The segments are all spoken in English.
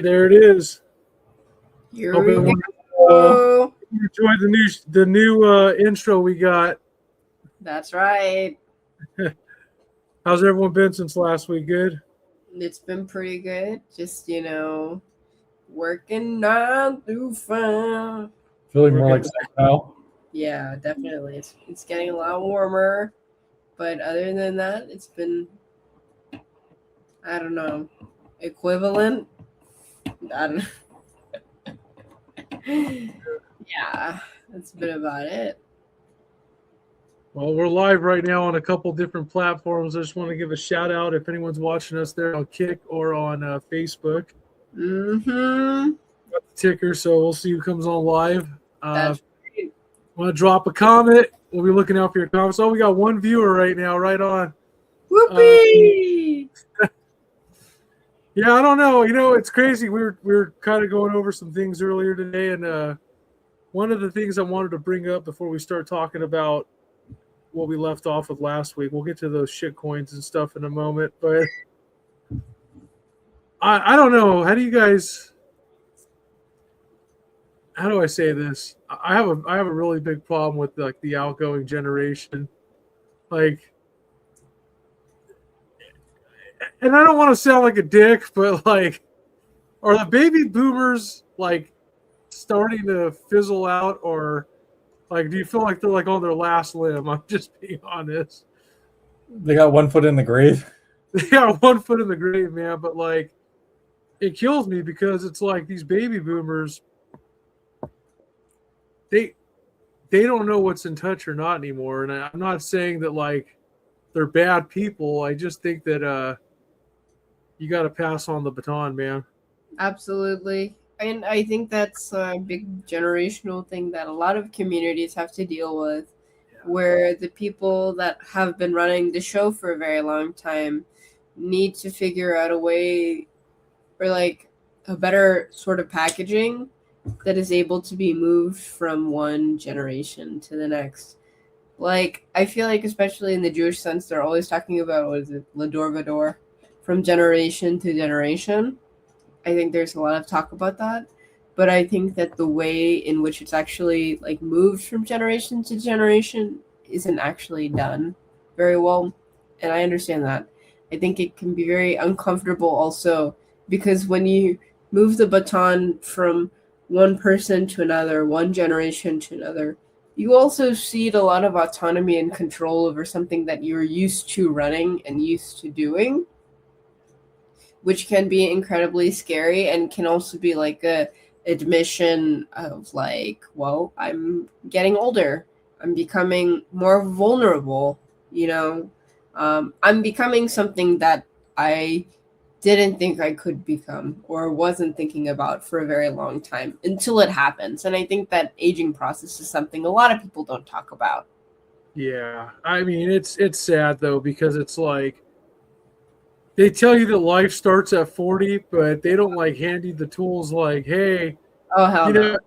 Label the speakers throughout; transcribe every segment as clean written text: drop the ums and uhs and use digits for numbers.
Speaker 1: there it is.
Speaker 2: Here
Speaker 1: Hope
Speaker 2: we
Speaker 1: everyone
Speaker 2: go.
Speaker 1: enjoyed the new intro we got.
Speaker 2: That's right.
Speaker 1: How's everyone been since last week? Good?
Speaker 2: It's been pretty good. Just, working 9 to 5.
Speaker 3: Feeling more like sick now.
Speaker 2: Yeah, definitely. It's getting a lot warmer. But other than that, it's been, I don't know, equivalent. I don't Yeah, that's been about it.
Speaker 1: Well, we're live right now on a couple different platforms. I just want to give a shout out if anyone's watching us there on Kick or on Facebook.
Speaker 2: Mm-hmm.
Speaker 1: Got the ticker, so we'll see who comes on live.
Speaker 2: That's right.
Speaker 1: Want to drop a comment? We'll be looking out for your comments. Oh, we got one viewer right now, right on.
Speaker 2: Whoopee!
Speaker 1: Yeah, I don't know. It's crazy. We were kind of going over some things earlier today, and one of the things I wanted to bring up before we start talking about what we left off with last week. We'll get to those shit coins and stuff in a moment, but I don't know. How do I say this? I have a really big problem with like the outgoing generation. Like, and I don't want to sound like a dick, but like, are the baby boomers like starting to fizzle out, or like do you feel like they're like on their last limb? I'm just being honest.
Speaker 3: They got 1 foot in the grave.
Speaker 1: They got 1 foot in the grave, man. But like, it kills me because it's like these baby boomers, they don't know what's in touch or not anymore. And I'm not saying that like they're bad people. I just think that you got to pass on the baton, man.
Speaker 2: Absolutely. And I think that's a big generational thing that a lot of communities have to deal with, where the people that have been running the show for a very long time need to figure out a way or like a better sort of packaging that is able to be moved from one generation to the next. Like, I feel like, especially in the Jewish sense, they're always talking about, what is it, Lador Vador, from generation to generation. I think there's a lot of talk about that. But I think that the way in which it's actually like moved from generation to generation isn't actually done very well. And I understand that. I think it can be very uncomfortable also, because when you move the baton from one person to another, one generation to another, you also cede a lot of autonomy and control over something that you're used to running and used to doing, which can be incredibly scary and can also be like a admission of like, well, I'm getting older. I'm becoming more vulnerable, I'm becoming something that I didn't think I could become or wasn't thinking about for a very long time until it happens. And I think that aging process is something a lot of people don't talk about.
Speaker 1: Yeah, I mean it's sad though, because it's like they tell you that life starts at 40, but they don't like hand you the tools like, hey,
Speaker 2: Oh, hell no.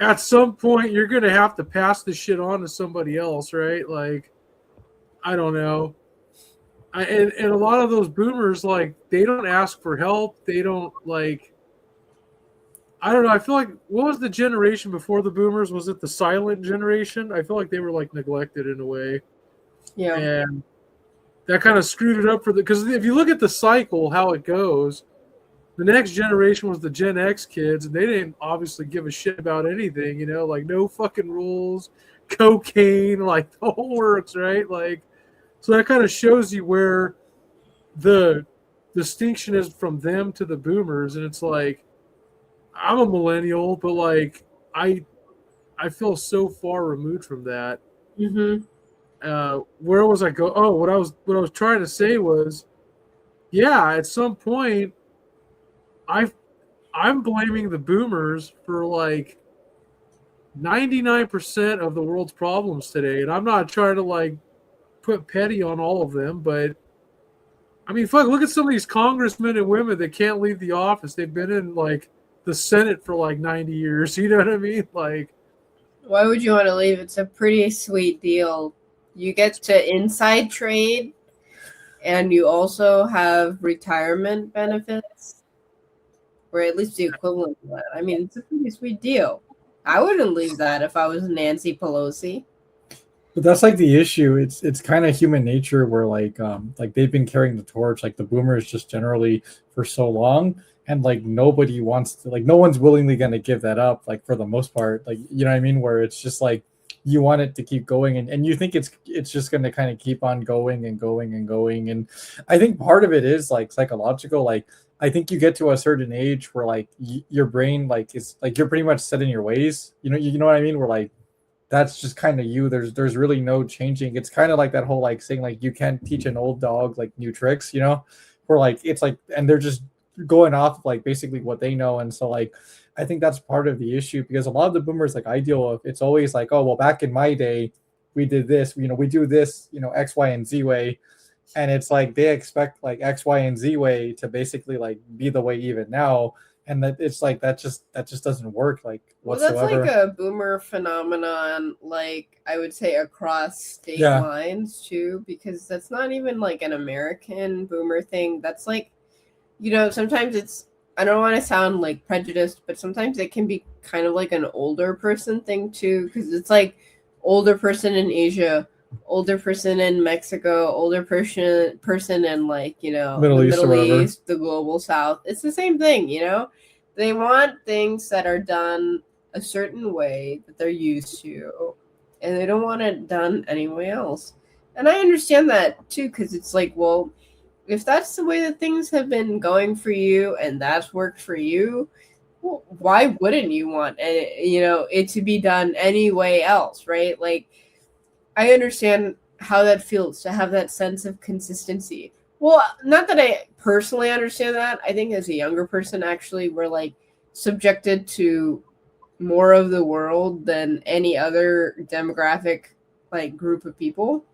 Speaker 1: At some point you're gonna have to pass this shit on to somebody else, right? Like, I don't know. And a lot of those boomers, like, they don't ask for help. They don't like. I don't know. I feel like, what was the generation before the boomers? Was it the silent generation? I feel like they were like neglected in a way.
Speaker 2: Yeah.
Speaker 1: And that kind of screwed it up because if you look at the cycle, how it goes, the next generation was the Gen X kids, and they didn't obviously give a shit about anything, like no fucking rules, cocaine, like the whole works, right? Like, so that kind of shows you where the distinction is from them to the boomers. And it's like, I'm a millennial, but like I feel so far removed from that.
Speaker 2: Mm-hmm.
Speaker 1: Where was I go? Oh, what I was trying to say was, yeah, at some point, I'm blaming the boomers for like 99% of the world's problems today, and I'm not trying to like put petty on all of them, but I mean, fuck, look at some of these congressmen and women that can't leave the office. They've been in like the Senate for like 90 years. You know what I mean? Like,
Speaker 2: why would you want to leave? It's a pretty sweet deal. You get to inside trade, and you also have retirement benefits. or at least the equivalent of that. I mean, it's a pretty sweet deal. I wouldn't leave that if I was Nancy Pelosi.
Speaker 3: But that's like the issue. It's kind of human nature where like they've been carrying the torch, like the boomers just generally for so long, and like nobody wants to, like no one's willingly gonna give that up, like for the most part. Like you know what I mean? Where it's just like you want it to keep going and you think it's just gonna kind of keep on going and going and going. And I think part of it is like psychological, like I think you get to a certain age where like your brain like is like you're pretty much set in your ways. You know what I mean? Where like that's just kind of you. There's really no changing. It's kind of like that whole like saying like you can't teach an old dog like new tricks, where like it's like and they're just going off like basically what they know. And so like I think that's part of the issue because a lot of the boomers like I deal with, it's always like, oh well, back in my day we did this, we do this, X, Y, and Z way. And it's like they expect like X, Y, and Z way to basically like be the way even now. And that it's like that just doesn't work like whatsoever.
Speaker 2: Well, that's like a boomer phenomenon, like I would say across state lines too, because that's not even like an American boomer thing. That's like, sometimes it's, I don't want to sound like prejudiced, but sometimes it can be kind of like an older person thing too, because it's like older person in Asia, older person in Mexico, older person in like,
Speaker 3: Middle East,
Speaker 2: the global South. It's the same thing, They want things that are done a certain way that they're used to, and they don't want it done anyway else. And I understand that too, because it's like, well, if that's the way that things have been going for you and that's worked for you, well, why wouldn't you want it to be done any way else, right? Like, I understand how that feels to have that sense of consistency. Well, not that I personally understand that. I think as a younger person, actually, we're like subjected to more of the world than any other demographic like group of people.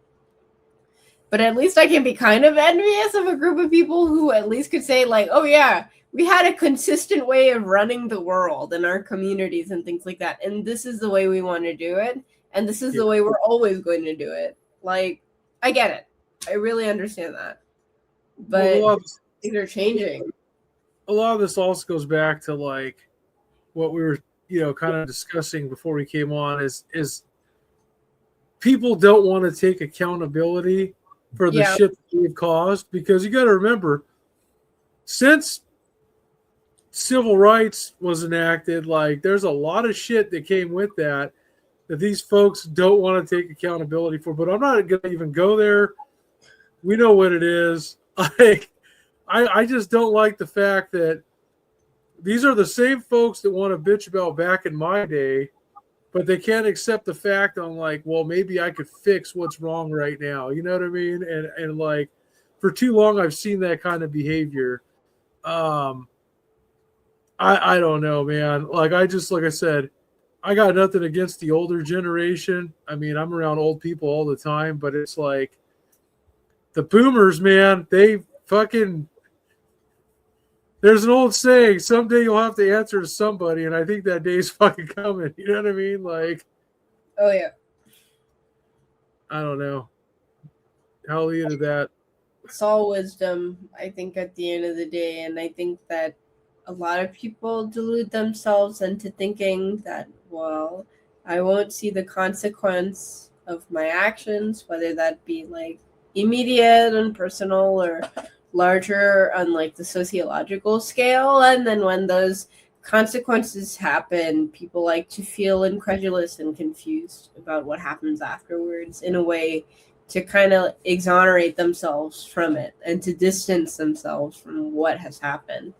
Speaker 2: But at least I can be kind of envious of a group of people who at least could say like, oh yeah, we had a consistent way of running the world in our communities and things like that. And this is the way we want to do it. And this is the way we're always going to do it. Like, I get it. I really understand that. But things are changing.
Speaker 1: A lot of this also goes back to like what we were, kind of discussing before we came on is people don't want to take accountability for the shit that they've caused, because you got to remember, since civil rights was enacted, like there's a lot of shit that came with that these folks don't want to take accountability for. But I'm not going to even go there. We know what it is. I just don't like the fact that these are the same folks that want to bitch about back in my day, but they can't accept the fact on like, well, maybe I could fix what's wrong right now. You know what I mean? And like for too long, I've seen that kind of behavior. I don't know, man. Like I said, I got nothing against the older generation. I mean, I'm around old people all the time, but it's like the boomers, man, they fucking, there's an old saying, someday you'll have to answer to somebody, and I think that day's fucking coming. You know what I mean? Like,
Speaker 2: oh yeah.
Speaker 1: I don't know. How will you do that?
Speaker 2: It's all wisdom, I think, at the end of the day, and I think that a lot of people delude themselves into thinking that, well, I won't see the consequence of my actions, whether that be like immediate and personal or larger on like the sociological scale. And then when those consequences happen, people like to feel incredulous and confused about what happens afterwards in a way to kind of exonerate themselves from it and to distance themselves from what has happened.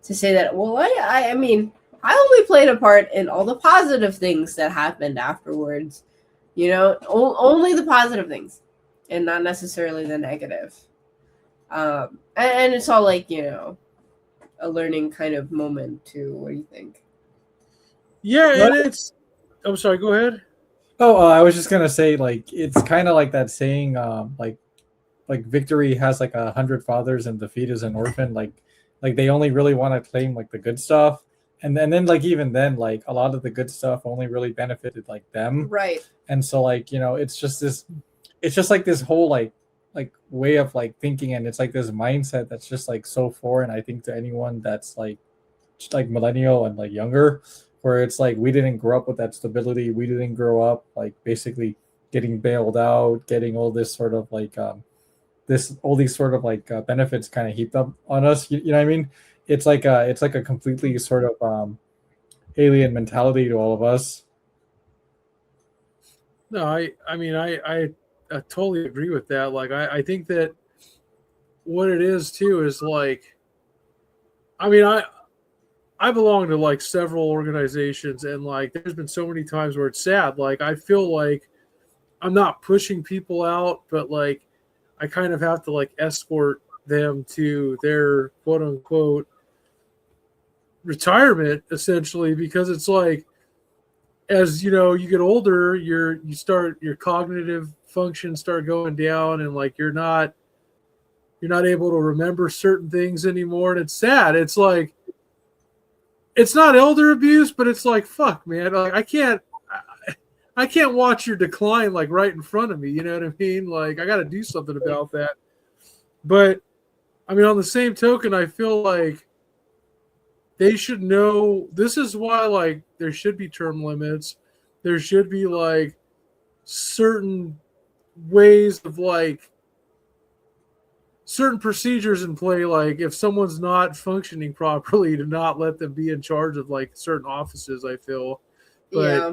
Speaker 2: To say that, well, I mean, I only played a part in all the positive things that happened afterwards, only the positive things and not necessarily the negative. And it's all like, a learning kind of moment too. What do you think?
Speaker 1: Yeah, and it's, I'm sorry, go ahead.
Speaker 3: I was just gonna say, like, it's kind of like that saying, like victory has like 100 fathers and defeat is an orphan. Like they only really want to claim like the good stuff, and then like even then, like a lot of the good stuff only really benefited like them,
Speaker 2: right?
Speaker 3: And so like it's just like this whole like way of like thinking, and it's like this mindset that's just like so foreign, I think, to anyone that's like like millennial and like younger, where it's like we didn't grow up with that stability. We didn't grow up like basically getting bailed out, getting all this sort of like all these sort of like benefits kind of heaped up on us. You know what I mean? It's like a completely sort of alien mentality to all of us.
Speaker 1: No, I mean, I totally agree with that. Like, I think that what it is too is like, I mean, I belong to like several organizations, and like, there's been so many times where it's sad. Like, I feel like I'm not pushing people out, but like, I kind of have to like escort them to their quote unquote retirement, essentially, because it's like, as you know, you get older, your cognitive functions start going down, and like you're not able to remember certain things anymore, and it's sad. It's like, it's not elder abuse, but it's like, fuck, man, like I can't watch your decline like right in front of me. You know what I mean? Like, I got to do something about that. But I mean, on the same token, I feel like they should know, this is why like there should be term limits. There should be like certain ways of like certain procedures in play. Like, if someone's not functioning properly, to not let them be in charge of like certain offices, I feel. But
Speaker 2: Yeah.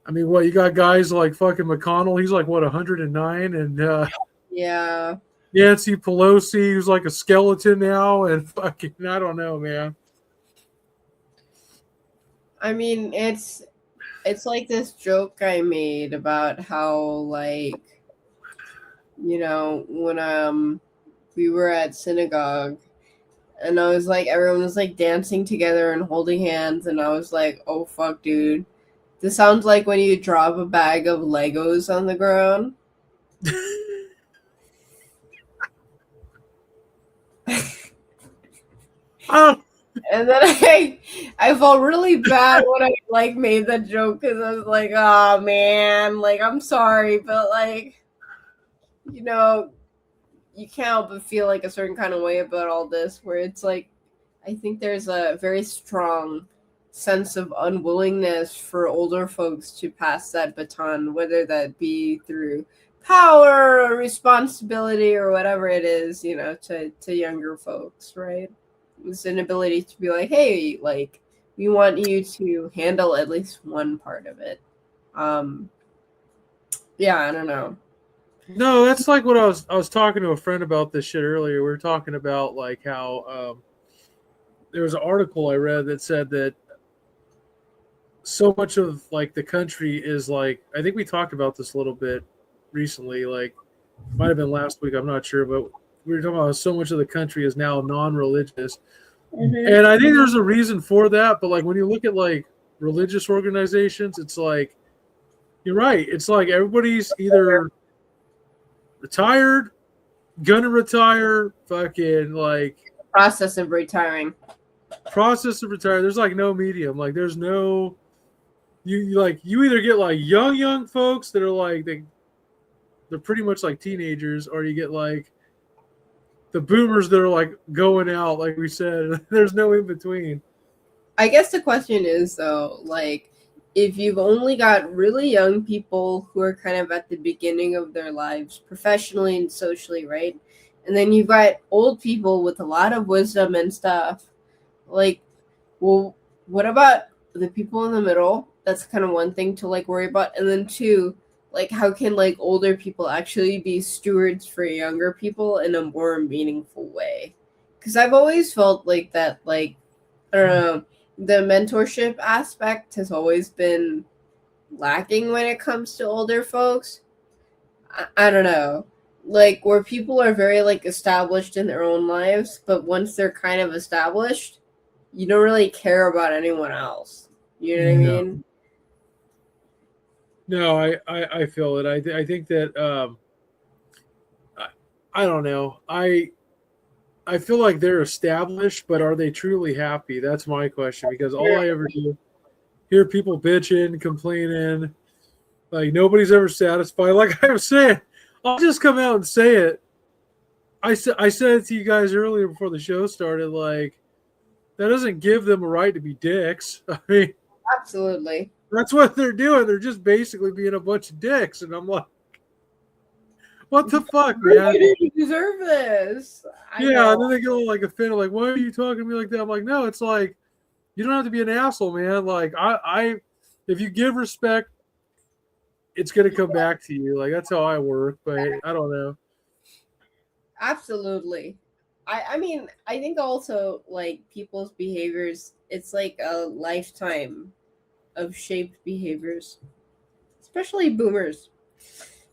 Speaker 1: I mean, what, you got guys like fucking McConnell, he's like what, 109, and
Speaker 2: Yeah.
Speaker 1: Nancy Pelosi, who's like a skeleton now, and fucking, I don't know, man.
Speaker 2: I mean, it's like this joke I made about how, like, you know, when we were at synagogue, and I was like, everyone was like dancing together and holding hands, and I was like, oh fuck, dude, this sounds like when you drop a bag of Legos on the ground.
Speaker 1: Oh,
Speaker 2: And then I felt really bad when I like made that joke, because I was like, oh man, like, I'm sorry, but like, you know, you can't help but feel like a certain kind of way about all this, where it's like, I think there's a very strong sense of unwillingness for older folks to pass that baton, whether that be through power or responsibility or whatever it is, you know, to younger folks, right? It's an ability to be like, hey, like, we want you to handle at least one part of it. Yeah, I don't know.
Speaker 1: no, that's like what I was talking to a friend about this shit earlier. We were talking about like how there was an article I read that said that so much of like the country is like, I think we talked about this a little bit recently, like might have been last week, I'm not sure, but we were talking about how so much of the country is now non-religious. And I think there's a reason for that, but like when you look at like religious organizations, it's like, you're right, it's like everybody's either retired, gonna retire, fucking like
Speaker 2: Process of retiring.
Speaker 1: process of retire. There's like no medium. Like, there's no, you like, you either get like young folks that are like they're pretty much like teenagers, or you get like the boomers that are like going out, like we said. There's no in between.
Speaker 2: I guess the question is, though, like, if you've only got really young people who are kind of at the beginning of their lives, professionally and socially, right? And then you've got old people with a lot of wisdom and stuff. Like, well, what about the people in the middle? That's kind of one thing to like worry about. And then two, like, how can like older people actually be stewards for younger people in a more meaningful way? Because I've always felt like that, like, I don't know, the mentorship aspect has always been lacking when it comes to older folks. I don't know, like, where people are very like established in their own lives, but once they're kind of established, you don't really care about anyone else. You know what I mean?
Speaker 1: No, I feel it. I think that I don't know. I feel like they're established, but are they truly happy? That's my question, because all I ever do hear people bitching, complaining, like nobody's ever satisfied. Like I was saying, I'll just come out and say it. I said it to you guys earlier before the show started, like, that doesn't give them a right to be dicks. I mean,
Speaker 2: Absolutely.
Speaker 1: that's what they're doing. They're just basically being a bunch of dicks, and I'm like, what the fuck, man?
Speaker 2: You deserve this. I
Speaker 1: Yeah,
Speaker 2: know.
Speaker 1: and then they get all like offended, like, why are you talking to me like that? I'm like, no, it's like you don't have to be an asshole, man. Like if you give respect, it's gonna come back to you. Like that's how I work, but I don't know.
Speaker 2: Absolutely. I mean, I think also like people's behaviors, it's like a lifetime of shaped behaviors, especially boomers.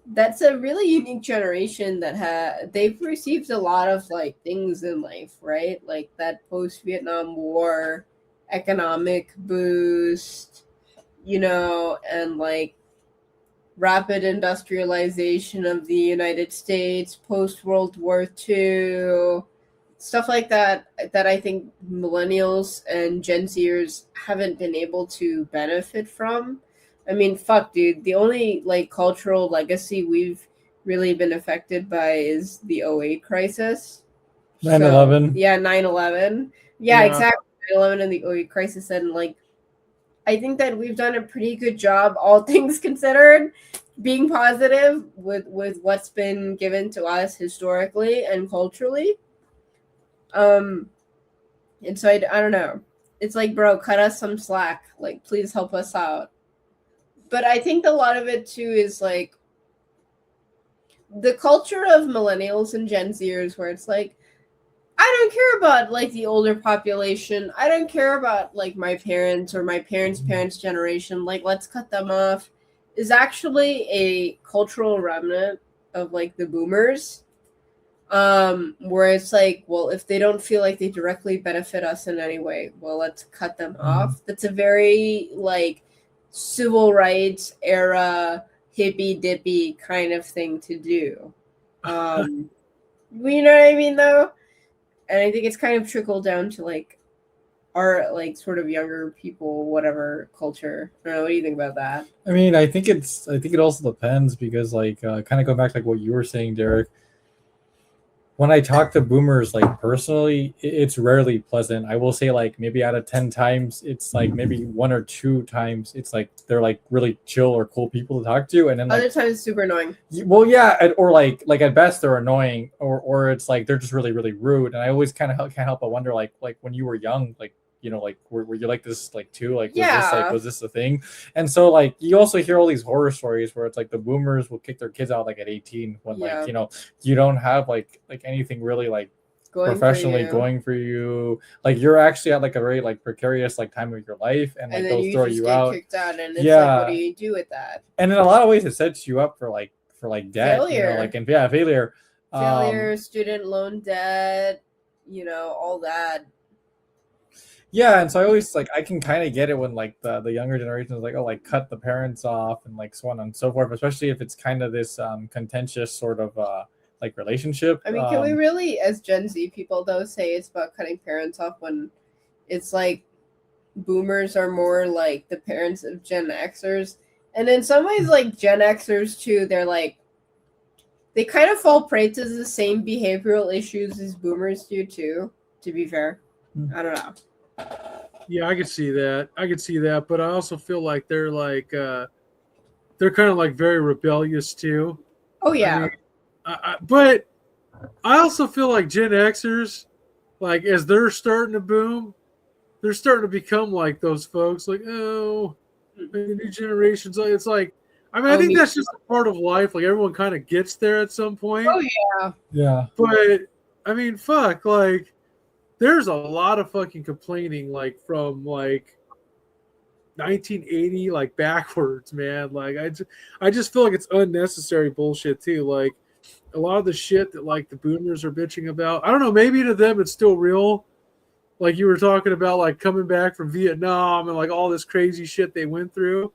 Speaker 2: That's a really unique generation that they've received a lot of like things in life, right? Like that post Vietnam War economic boost, and like rapid industrialization of the United States post World War II, stuff like that I think millennials and Gen Zers haven't been able to benefit from. I mean, fuck, dude. The only like cultural legacy we've really been affected by is the '08 crisis.
Speaker 3: 9/11.
Speaker 2: Yeah, 9/11. Yeah,
Speaker 1: Yeah.
Speaker 2: exactly. 9/11 and the '08 crisis. And like, I think that we've done a pretty good job, all things considered, being positive with what's been given to us historically and culturally. And so I don't know. It's like, bro, cut us some slack. Like, please help us out. But I think a lot of it too is like the culture of millennials and Gen Zers, where it's like, I don't care about like the older population. I don't care about like my parents or my parents' generation. Like, let's cut them off. Is actually a cultural remnant of like the boomers, where it's like, well, if they don't feel like they directly benefit us in any way, well, let's cut them off. That's a very like civil rights era hippy dippy kind of thing to do. You know what I mean, though? And I think it's kind of trickled down to like our like sort of younger people, whatever culture. I don't know. What do you think about that?
Speaker 3: I mean, I think it also depends because like kind of go back to like what you were saying, Derek. When I talk to boomers, like personally, it's rarely pleasant. I will say like maybe out of 10 times, it's like maybe 1 or 2 times, it's like they're like really chill or cool people to talk to, and then like,
Speaker 2: Other times it's super annoying.
Speaker 3: well, yeah, or like at best they're annoying, or it's like they're just really really rude. And I always kind of can't help but wonder like when you were young, like like were you like this like too? Like was this a thing? And so like you also hear all these horror stories where it's like the boomers will kick their kids out like at 18 when like you don't have like anything really like professionally going for you. Like you're actually at like a very like precarious like time of your life, and like
Speaker 2: then
Speaker 3: they'll throw
Speaker 2: just
Speaker 3: you
Speaker 2: get
Speaker 3: out.
Speaker 2: kicked out, and it's like, what do you do with that?
Speaker 3: And in a lot of ways, it sets you up for debt,
Speaker 2: failure.
Speaker 3: Failure,
Speaker 2: student loan debt, all that.
Speaker 3: Yeah, and so I always like I can kind of get it when like the younger generation is like, oh, like cut the parents off and like so on and so forth, especially if it's kind of this contentious sort of like relationship.
Speaker 2: I mean, can we really, as Gen Z people though, say it's about cutting parents off when it's like boomers are more like the parents of Gen Xers, and in some ways like Gen Xers too, they're like they kind of fall prey to the same behavioral issues as boomers do too, to be fair. I don't know.
Speaker 1: Yeah, I could see that. But I also feel like they're like they're kind of like very rebellious too.
Speaker 2: Oh yeah.
Speaker 1: I mean, but I also feel like Gen Xers, like as they're starting to boom, they're starting to become like those folks. Like, oh, the new generations. It's like, I mean, I think that's just a part of life. Like everyone kind of gets there at some point.
Speaker 2: Oh yeah.
Speaker 3: Yeah.
Speaker 1: But I mean, fuck, like. There's a lot of fucking complaining, like from like 1980, like backwards, man. Like I just feel like it's unnecessary bullshit too. Like a lot of the shit that like the boomers are bitching about. I don't know. Maybe to them it's still real. Like you were talking about, like coming back from Vietnam and like all this crazy shit they went through.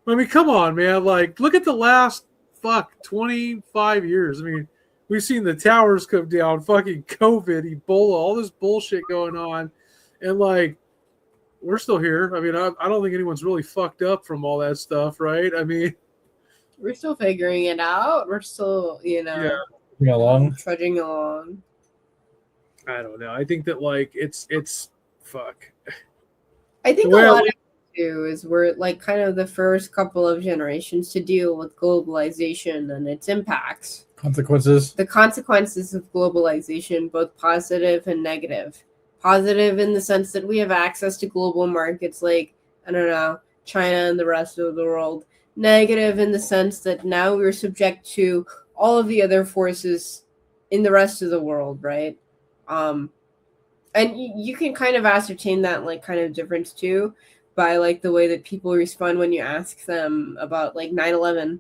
Speaker 1: I mean, come on, man. Like look at the last 25 years. I mean. We've seen the towers come down, fucking COVID, Ebola, all this bullshit going on. And, like, we're still here. I mean, I don't think anyone's really fucked up from all that stuff, right? I mean,
Speaker 2: we're still figuring it out. We're still,
Speaker 3: trudging along.
Speaker 2: I don't know.
Speaker 1: I think that, like, it's fuck.
Speaker 2: I think
Speaker 1: The
Speaker 2: a
Speaker 1: way I
Speaker 2: lot
Speaker 1: look-
Speaker 2: of it too is we're like kind of the first couple of generations to deal with globalization and its impacts.
Speaker 3: Consequences.
Speaker 2: The consequences of globalization, both positive and negative. Positive in the sense that we have access to global markets like, I don't know, China and the rest of the world. Negative in the sense that now we're subject to all of the other forces in the rest of the world, right? And you can kind of ascertain that like kind of difference too by like the way that people respond when you ask them about like 9/11.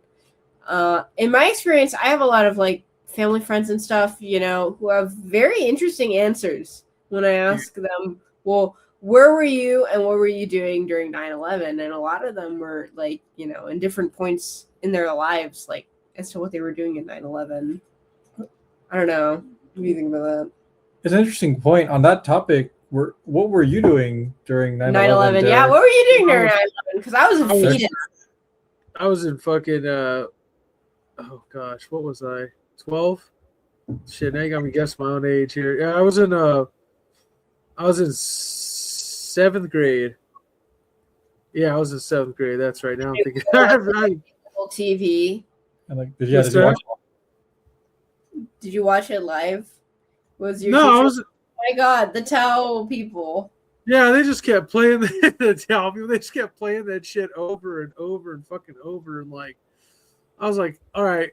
Speaker 2: In my experience, I have a lot of like family friends and stuff, you know, who have very interesting answers when I ask them, well, where were you and what were you doing during 9/11? And a lot of them were like, you know, in different points in their lives, like as to what they were doing in 9/11. I don't know. What do you think about that?
Speaker 3: It's an interesting point on that topic. What were you doing during 9/11?
Speaker 2: 9/11. Yeah,
Speaker 3: Derek?
Speaker 2: what were you doing during 9/11? Because I was a
Speaker 1: I was-
Speaker 2: fetus.
Speaker 1: I was in fucking oh gosh, what was I? 12? Shit, now you got me guess my own age here. Yeah, I was in 7th grade. Yeah, I was in 7th grade. That's right. Now I'm thinking right.
Speaker 2: TV.
Speaker 3: And like, did you
Speaker 1: What's
Speaker 3: watch?
Speaker 2: Did you watch it live? Was your
Speaker 1: No, I
Speaker 2: teacher-
Speaker 1: was.
Speaker 2: Oh my god, the Tao people.
Speaker 1: Yeah, they just kept playing the towel people. They just kept playing that shit over and over and fucking over. And like, I was like, all right,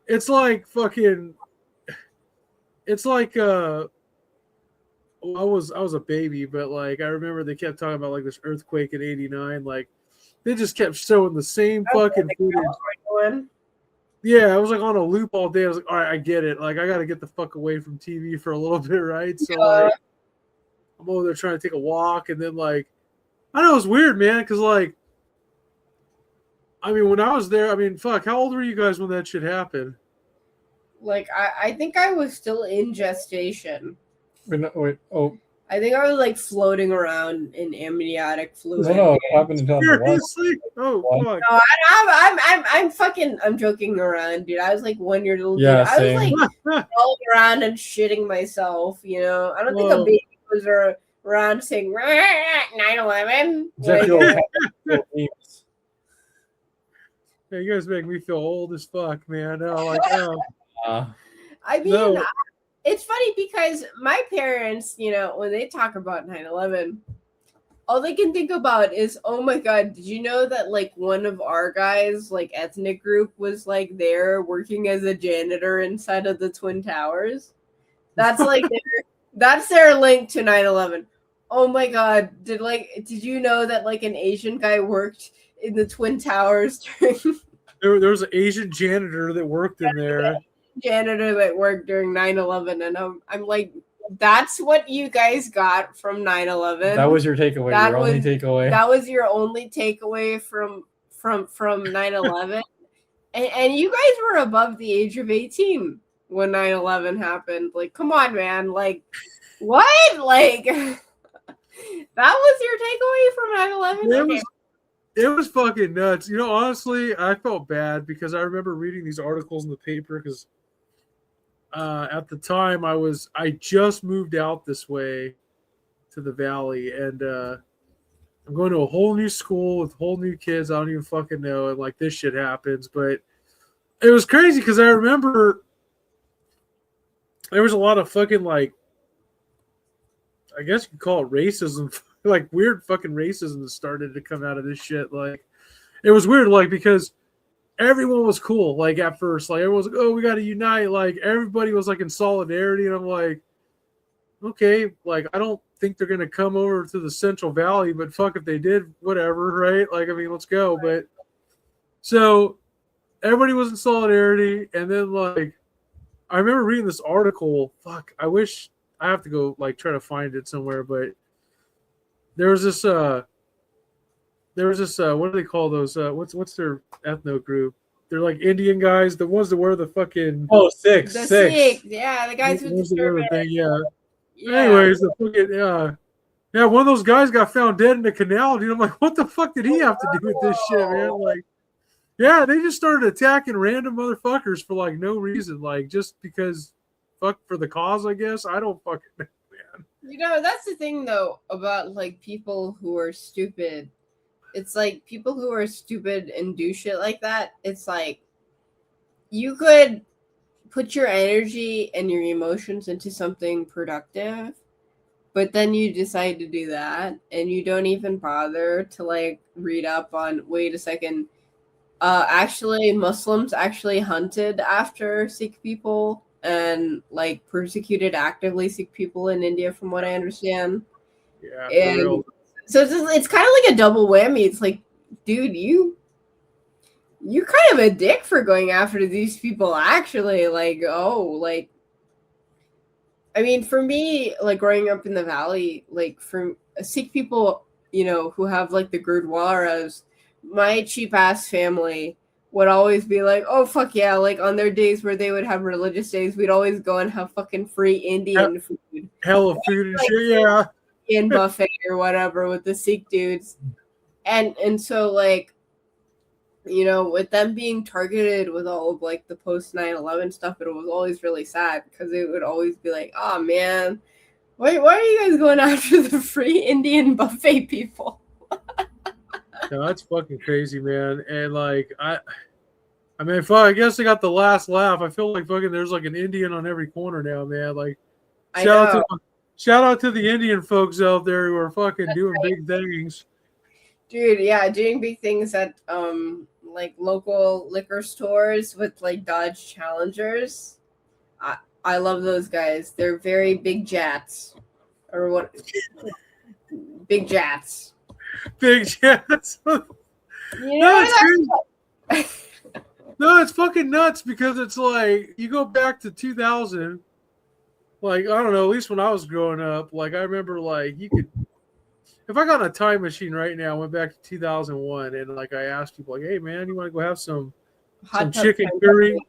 Speaker 1: it's like fucking, it's like I was a baby, but like I remember they kept talking about like this earthquake in '89. Like they just kept showing the same fucking footage.
Speaker 2: One.
Speaker 1: Yeah, I was like on a loop all day. I was like, all right, I get it. Like I got to get the fuck away from TV for a little bit, right? So like, I'm over there trying to take a walk, and then like, I know it's weird, man, because like, I mean, when I was there, I mean, fuck, how old were you guys when that shit happened?
Speaker 2: Like I think I was still in gestation.
Speaker 3: Wait. Oh,
Speaker 2: I think I was like floating around in amniotic fluid.
Speaker 3: no. It happened in 2001.
Speaker 1: Seriously? Oh fuck!
Speaker 2: No, I'm fucking I'm joking around, dude. I was like 1 year old.
Speaker 3: Yeah,
Speaker 2: I was
Speaker 3: same.
Speaker 2: like rolling around and shitting myself, you know. I don't think a
Speaker 1: Whoa.
Speaker 2: baby was around saying 9/11.
Speaker 3: Exactly.
Speaker 2: Like,
Speaker 1: Yeah, you guys make me feel old as fuck, man. Oh, like, oh.
Speaker 2: I mean,
Speaker 1: No.
Speaker 2: it's funny because my parents, you know, when they talk about 9/11, all they can think about is, oh my god, did you know that like one of our guys, like ethnic group, was like there working as a janitor inside of the Twin Towers? That's like that's their link to 9/11. Oh my god, did you know that like an Asian guy worked in the Twin Towers during
Speaker 1: There was an Asian janitor that worked in there.
Speaker 2: janitor that worked during 9/11, and I'm like, that's what you guys got from 9/11.
Speaker 3: That was your takeaway.
Speaker 2: That
Speaker 3: Your only
Speaker 2: was-
Speaker 3: takeaway.
Speaker 2: That was your only takeaway from 9/11. and you guys were above the age of 18 when 9/11 happened. Like, come on, man. Like, what? Like, that was your takeaway from 9/11? Okay.
Speaker 1: It was fucking nuts. You know, honestly, I felt bad because I remember reading these articles in the paper because at the time I just moved out this way to the valley, and I'm going to a whole new school with whole new kids. I don't even fucking know, and like this shit happens. But it was crazy because I remember there was a lot of fucking like, I guess you could call it racism. Like weird fucking racism that started to come out of this shit. Like it was weird, like because everyone was cool. Like at first, like everyone was like, "Oh, we got to unite." Like everybody was like in solidarity, and I'm like, okay, like I don't think they're gonna come over to the Central Valley, but fuck if they did, whatever, right? Like I mean, let's go. But so everybody was in solidarity, and then like I remember reading this article. Fuck, I wish I have to go like try to find it somewhere, but. There was this what do they call those? What's their ethno group? They're like Indian guys, the ones that wear the fucking
Speaker 3: Six.
Speaker 2: The Sikhs, yeah, the guys
Speaker 1: the
Speaker 2: with
Speaker 1: ones
Speaker 2: the
Speaker 1: that wear the
Speaker 2: turban.
Speaker 1: thing, yeah.
Speaker 2: Yeah.
Speaker 1: Anyways, the fucking yeah, one of those guys got found dead in the canal, dude. I'm like, what the fuck did he have to do with this shit, man? Like, yeah, they just started attacking random motherfuckers for like no reason, like just because fuck for the cause, I guess. I don't fucking know, man.
Speaker 2: That's the thing though about like people who are stupid. It's like people who are stupid and do shit like that. It's like you could put your energy and your emotions into something productive, but then you decide to do that and you don't even bother to like read up on, wait a second, actually Muslims actually hunted after Sikh people and like persecuted actively Sikh people in India, from what I understand.
Speaker 1: Yeah, for
Speaker 2: And
Speaker 1: real.
Speaker 2: so it's kind of like a double whammy. It's like, dude, you're kind of a dick for going after these people. Actually, like, oh, like, I mean, for me, like growing up in the valley, like for Sikh people, who have like the Gurdwaras, my cheap ass family would always be like, oh fuck yeah, like on their days where they would have religious days, we'd always go and have fucking free Indian food,
Speaker 1: Hella food and
Speaker 2: like,
Speaker 1: shit. Yeah.
Speaker 2: in buffet or whatever with the Sikh dudes, and so like, with them being targeted with all of like the post 9/11 stuff, it was always really sad because it would always be like, oh man, why are you guys going after the free Indian buffet people?
Speaker 1: No, that's fucking crazy, man. And like I mean, fuck, I guess I got the last laugh. I feel like fucking there's like an Indian on every corner now, man. Like
Speaker 2: I
Speaker 1: shout
Speaker 2: know.
Speaker 1: out to shout out to the Indian folks out there who are fucking doing big things.
Speaker 2: Dude, yeah, doing big things at like local liquor stores with like Dodge Challengers. I love those guys. They're very big jats. Or what? Big jats.
Speaker 1: Big chance.
Speaker 2: You
Speaker 1: No,
Speaker 2: know
Speaker 1: it's No, it's fucking nuts because it's like you go back to 2000. Like, I don't know, at least when I was growing up, like I remember like you could, if I got a time machine right now, went back to 2001 and like I asked people like, hey man, you want to go have some
Speaker 2: hot tub
Speaker 1: chicken
Speaker 2: time
Speaker 1: curry?
Speaker 2: company.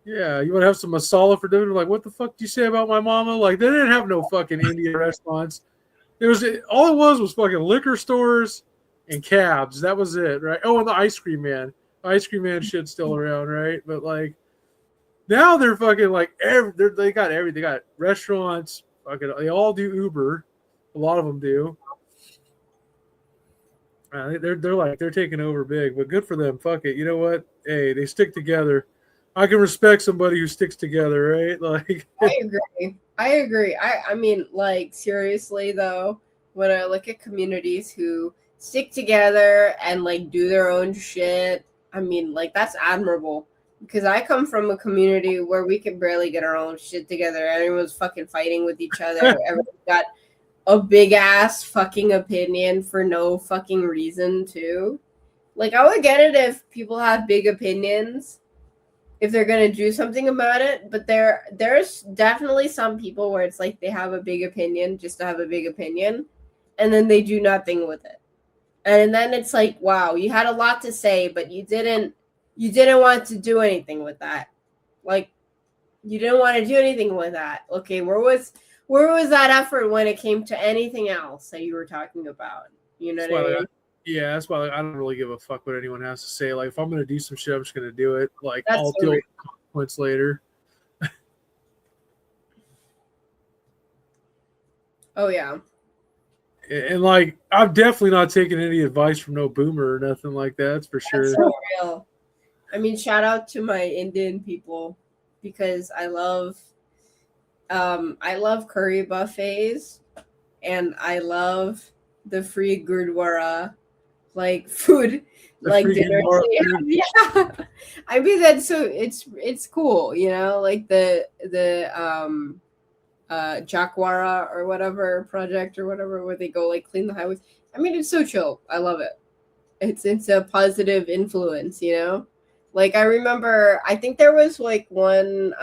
Speaker 1: Yeah, you want to have some masala for dinner? Like, what the fuck do you say about my mama? Like, they didn't have no fucking Indian restaurants. It was all it was fucking liquor stores and cabs. That was it, right? Oh, and the ice cream man. Ice cream man shit's still around, right? But like now they're fucking like they got everything. They got restaurants. Fucking, they all do Uber. A lot of them do. They're taking over big, but good for them. Fuck it. You know what? Hey, they stick together. I can respect somebody who sticks together, right? Like
Speaker 2: I agree. I mean, like, seriously though, when I look at communities who stick together and like do their own shit, I mean, like, that's admirable. Because I come from a community where we can barely get our own shit together. Everyone's fucking fighting with each other. Everyone's got a big ass fucking opinion for no fucking reason too. Like, I would get it if people have big opinions, if they're gonna do something about it, but there's definitely some people where it's like they have a big opinion just to have a big opinion, and then they do nothing with it. And then it's like, wow, you had a lot to say, but you didn't want to do anything with that. Like, you didn't want to do anything with that. Okay, where was that effort when it came to anything else that you were talking about? You know what I mean?
Speaker 1: Yeah, that's why I don't really give a fuck what anyone has to say. Like, if I'm gonna do some shit, I'm just gonna do it. Like,
Speaker 2: That's
Speaker 1: I'll
Speaker 2: so
Speaker 1: deal
Speaker 2: real.
Speaker 1: with the consequence later.
Speaker 2: Oh yeah.
Speaker 1: And like, I'm definitely not taking any advice from no boomer or nothing like that. That's for sure.
Speaker 2: That's so real. I mean, shout out to my Indian people because I love curry buffets and I love the free Gurdwara like food,
Speaker 1: The
Speaker 2: like
Speaker 1: free
Speaker 2: dinner.
Speaker 1: Gurdwara food.
Speaker 2: Yeah, I mean that's so it's cool, like the Jakwara or whatever project or whatever where they go like clean the highways. I mean it's so chill. I love it. It's a positive influence, Like I remember, I think there was like one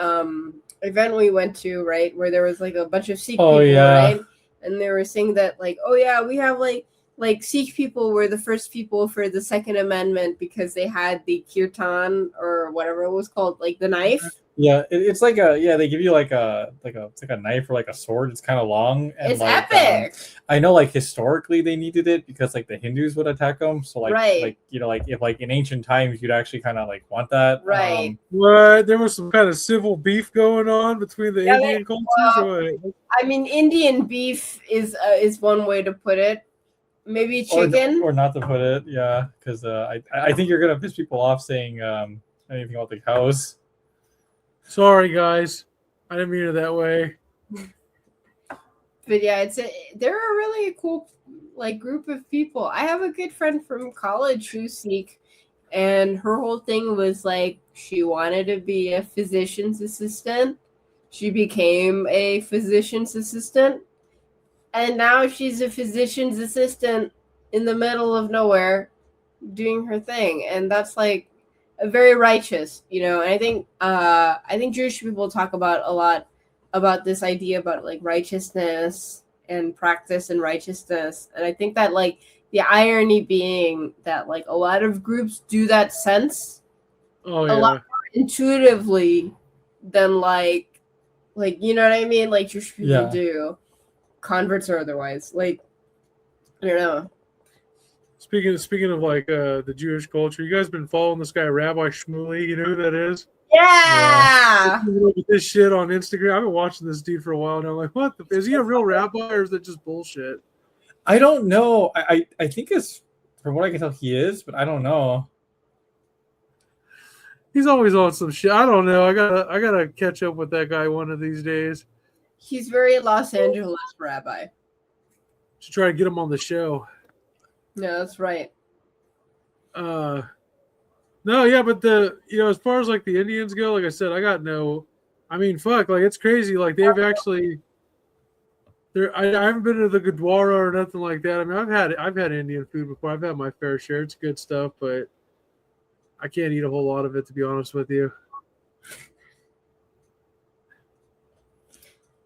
Speaker 2: event we went to, right, where there was like a bunch of Sikh people,
Speaker 3: yeah.
Speaker 2: right, and they were saying that like, oh yeah, we have like like Sikh people were the first people for the Second Amendment because they had the kirtan or whatever it was called, like the knife.
Speaker 3: Yeah, it's like they give you it's like a knife or like a sword. It's kind of long and
Speaker 2: It's
Speaker 3: like
Speaker 2: epic.
Speaker 3: I know like historically they needed it because like the Hindus would attack them. So
Speaker 2: Right.
Speaker 3: like you know like if like in ancient times you'd actually kind of like want that.
Speaker 2: Right.
Speaker 1: What? There was some kind of civil beef going on between the
Speaker 2: Yeah,
Speaker 1: Indian cultures. Or what?
Speaker 2: I mean, Indian beef is one way to put it. Maybe chicken.
Speaker 3: Or not to put it, yeah, because I think you're gonna piss people off saying anything about the cows.
Speaker 1: Sorry, guys. I didn't mean it that way.
Speaker 2: But yeah, they're a really cool like group of people. I have a good friend from college who's Sikh, and her whole thing was like she wanted to be a physician's assistant. She became a physician's assistant, and now she's a physician's assistant in the middle of nowhere doing her thing, and that's like a very righteous, you know. And I think Jewish people talk about a lot about this idea about like righteousness and practice and righteousness, and I think that like the irony being that like a lot of groups do that sense
Speaker 1: Oh
Speaker 2: a
Speaker 1: yeah.
Speaker 2: lot more intuitively than like you know what I mean, like Jewish people do, converts or otherwise. Like I don't know.
Speaker 1: Speaking of like the Jewish culture, you guys been following this guy Rabbi Shmuley? You know who that is?
Speaker 2: Yeah.
Speaker 1: This shit on Instagram. I've been watching this dude for a while now. I'm like, what? Is he a real rabbi or is that just bullshit?
Speaker 3: I don't know. I think it's from what I can tell he is, but I don't know.
Speaker 1: He's always on some shit. I don't know. I gotta catch up with that guy one of these days.
Speaker 2: He's very Los Angeles rabbi.
Speaker 1: To try to get him on the show.
Speaker 2: No, that's right.
Speaker 1: No, yeah, but as far as like the Indians go, like I said, I mean, fuck, like it's crazy. Like they've actually, I haven't been to the Gurdwara or nothing like that. I mean, I've had Indian food before. I've had my fair share. It's good stuff, but I can't eat a whole lot of it, to be honest with you.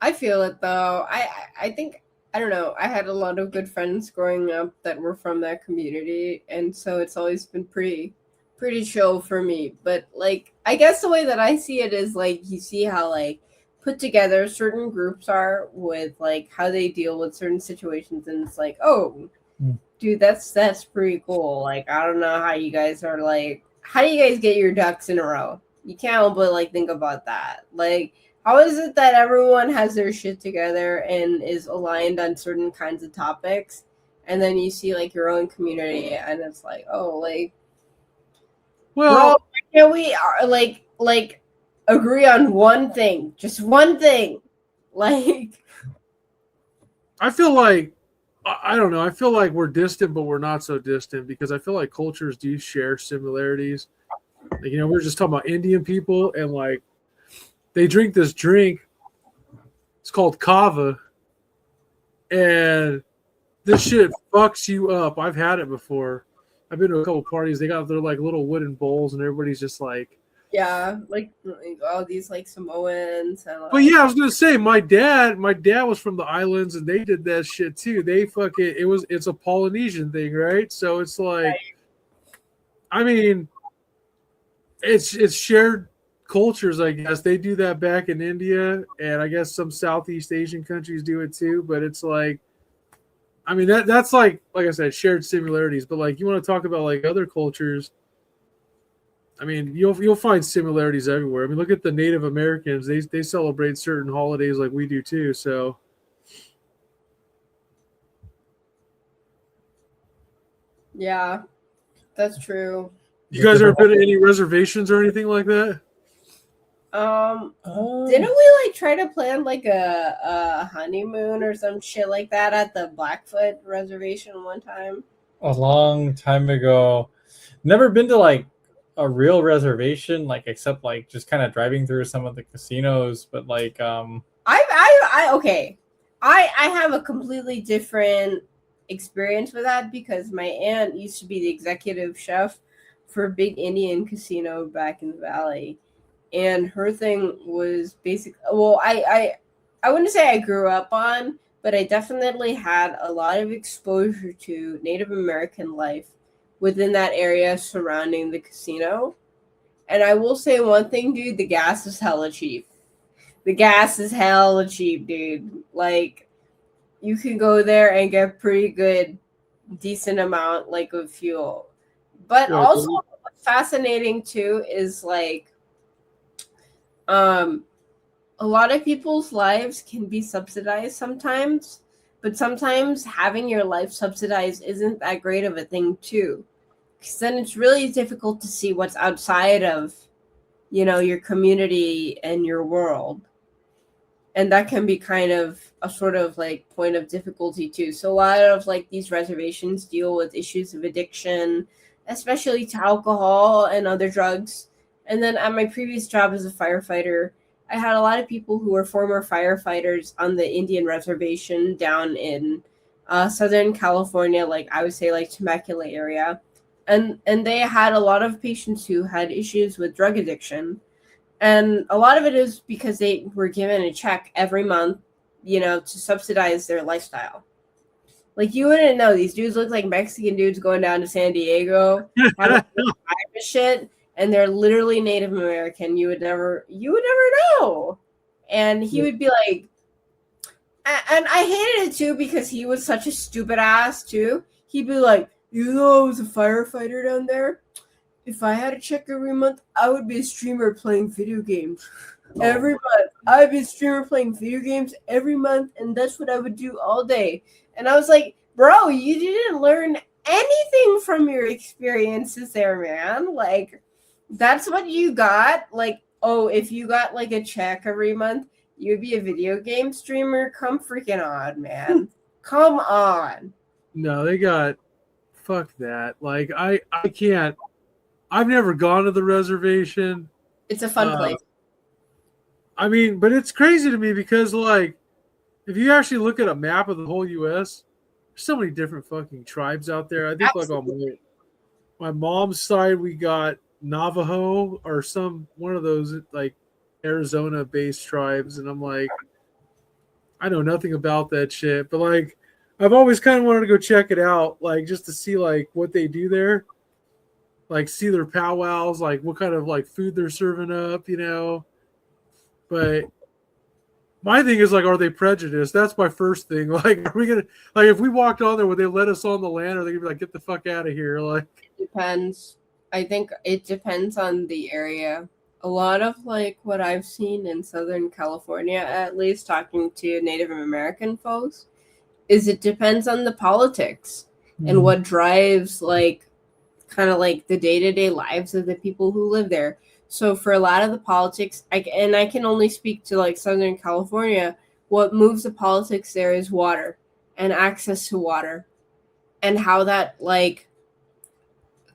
Speaker 2: I feel it though. I think I don't know. I had a lot of good friends growing up that were from that community, and so it's always been pretty chill for me. But like I guess the way that I see it is like you see how like put together certain groups are with like how they deal with certain situations, and it's like, oh dude, that's pretty cool. Like I don't know how you guys are like, how do you guys get your ducks in a row? You can't help but like think about that. Like how is it that everyone has their shit together and is aligned on certain kinds of topics, and then you see like your own community and it's like, oh, like,
Speaker 1: well,
Speaker 2: bro, can we like agree on one thing, just one thing? Like,
Speaker 1: I feel like I don't know. I feel like we're distant, but we're not so distant because I feel like cultures do share similarities. Like, we're just talking about Indian people and like they drink this drink. It's called kava, and this shit fucks you up. I've had it before. I've been to a couple parties. They got their like little wooden bowls, and everybody's just like,
Speaker 2: yeah, like all these like Samoans. And, like,
Speaker 1: but yeah, I was gonna say my dad was from the islands, and they did that shit too. They it's a Polynesian thing, right? So it's like, right. I mean, it's shared cultures, I guess. They do that back in India, and I guess some Southeast Asian countries do it too. But it's like, I mean, that's like I said, shared similarities. But like, you want to talk about like other cultures? I mean, you'll find similarities everywhere. I mean, look at the Native Americans; they celebrate certain holidays like we do too. So,
Speaker 2: yeah, that's true.
Speaker 1: You guys ever been to any reservations or anything like that?
Speaker 2: Didn't we like try to plan like a honeymoon or some shit like that at the Blackfoot reservation one time?
Speaker 3: A long time ago. Never been to like a real reservation, like except like just kind of driving through some of the casinos, but like
Speaker 2: okay. I have a completely different experience with that because my aunt used to be the executive chef for a big Indian casino back in the valley. And her thing was basically, well, I wouldn't say I grew up on, but I definitely had a lot of exposure to Native American life within that area surrounding the casino. And I will say one thing, dude, the gas is hella cheap. The gas is hella cheap, dude. Like, you can go there and get pretty good, decent amount, like, of fuel. But
Speaker 1: Yeah,
Speaker 2: also, what's fascinating, too, is, like, a lot of people's lives can be subsidized sometimes, but sometimes having your life subsidized isn't that great of a thing, too. Because then it's really difficult to see what's outside of, your community and your world. And that can be kind of a sort of like point of difficulty too. So a lot of like these reservations deal with issues of addiction, especially to alcohol and other drugs. And then at my previous job as a firefighter, I had a lot of people who were former firefighters on the Indian reservation down in Southern California, like I would say like Temecula area. And they had a lot of patients who had issues with drug addiction, and a lot of it is because they were given a check every month, to subsidize their lifestyle. Like, you wouldn't know, these dudes look like Mexican dudes going down to San Diego, having shit, and they're literally Native American. You would never know. And he would be like, and I hated it too because he was such a stupid ass too. He'd be like, I was a firefighter down there, if I had a check every month, I would be a streamer playing video games every month. I'd be a streamer playing video games every month, and that's what I would do all day. And I was like, bro, you didn't learn anything from your experiences there, man. Like, that's what you got. Like, oh, if you got like a check every month, you'd be a video game streamer. Come freaking on, man. Come on.
Speaker 1: No, they got fuck that. Like I can't. I've never gone to the reservation.
Speaker 2: It's a fun place.
Speaker 1: I mean, but it's crazy to me because, like, if you actually look at a map of the whole U.S., there's so many different fucking tribes out there. I think,
Speaker 2: Absolutely.
Speaker 1: like, on my mom's side, we got Navajo or one of those, like, Arizona-based tribes. And I'm like, I know nothing about that shit. But, like, I've always kind of wanted to go check it out, like, just to see, like, what they do there. Like, see their powwows, like what kind of like food they're serving up, But my thing is like, are they prejudiced? That's my first thing. Like, are we gonna like if we walked on there, would they let us on the land, or are they gonna be like, get the fuck out of here? Like,
Speaker 2: it depends. I think it depends on the area. A lot of like what I've seen in Southern California, at least talking to Native American folks, is it depends on the politics and what drives like kind of like the day-to-day lives of the people who live there. So for a lot of the politics, I can only speak to like Southern California, what moves the politics there is water and access to water, and how that like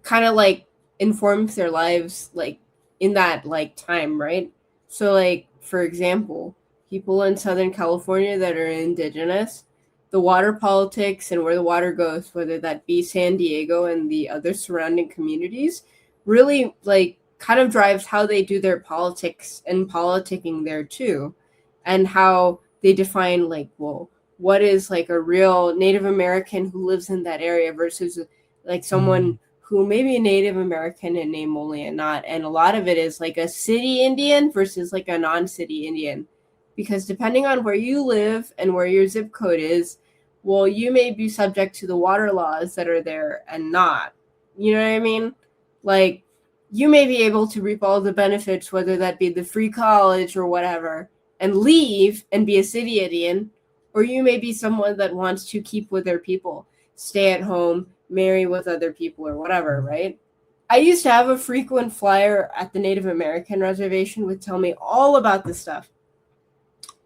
Speaker 2: kind of like informs their lives like in that like time, right? So like for example, people in Southern California that are indigenous, the water politics and where the water goes, whether that be San Diego and the other surrounding communities, really like kind of drives how they do their politics and politicking there too, and how they define like, well, what is like a real Native American who lives in that area versus like someone who may be a Native American in name only and not. And a lot of it is like a city Indian versus like a non-city Indian, because depending on where you live and where your zip code is, well, you may be subject to the water laws that are there and not. You know what I mean? Like, you may be able to reap all the benefits, whether that be the free college or whatever, and leave and be a city Indian, or you may be someone that wants to keep with their people, stay at home, marry with other people or whatever, right? I used to have a frequent flyer at the Native American reservation would tell me all about this stuff.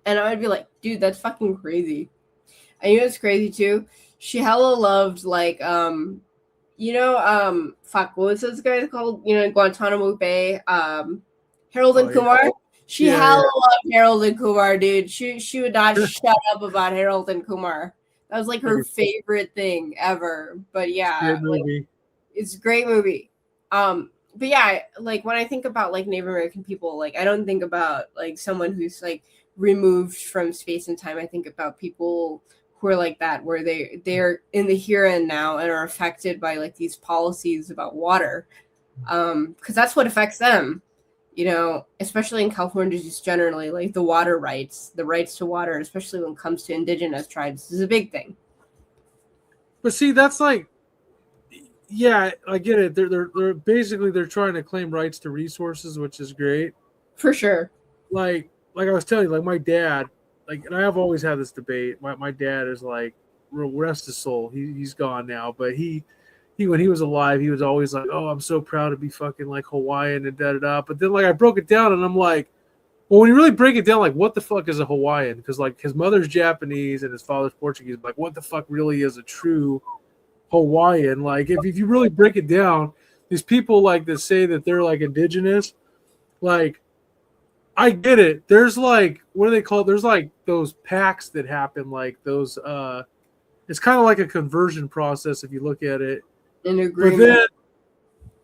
Speaker 2: And I would be like, dude, that's fucking crazy. And you know what's crazy too? She hella loved like fuck, what was those guys called? Guantanamo Bay, Harold and Kumar. She hella loved Harold and Kumar, dude. She would not shut up about Harold and Kumar. That was like her favorite thing ever. But yeah, it's a great movie. But yeah, like when I think about like Native American people, like I don't think about like someone who's like removed from space and time. I think about people who are like that, where they're in the here and now and are affected by like these policies about water, because that's what affects them. Especially in California, just generally, like the water rights, the rights to water, especially when it comes to indigenous tribes, is a big thing.
Speaker 1: But see, that's like, yeah, I get it. They're basically they're trying to claim rights to resources, which is great.
Speaker 2: For sure.
Speaker 1: Like I was telling you, like my dad, like, and I have always had this debate. My dad is like, rest his soul. He's gone now, but he when he was alive, he was always like, oh, I'm so proud to be fucking like Hawaiian and da da da. But then like I broke it down and I'm like, well, when you really break it down, like what the fuck is a Hawaiian? Because like his mother's Japanese and his father's Portuguese. Like what the fuck really is a true Hawaiian? Like if you really break it down, these people like that say that they're like indigenous, like I get it. There's like, what do they call it? There's like those pacts that happen, like those it's kind of like a conversion process if you look at it.
Speaker 2: An agreement.
Speaker 1: But then,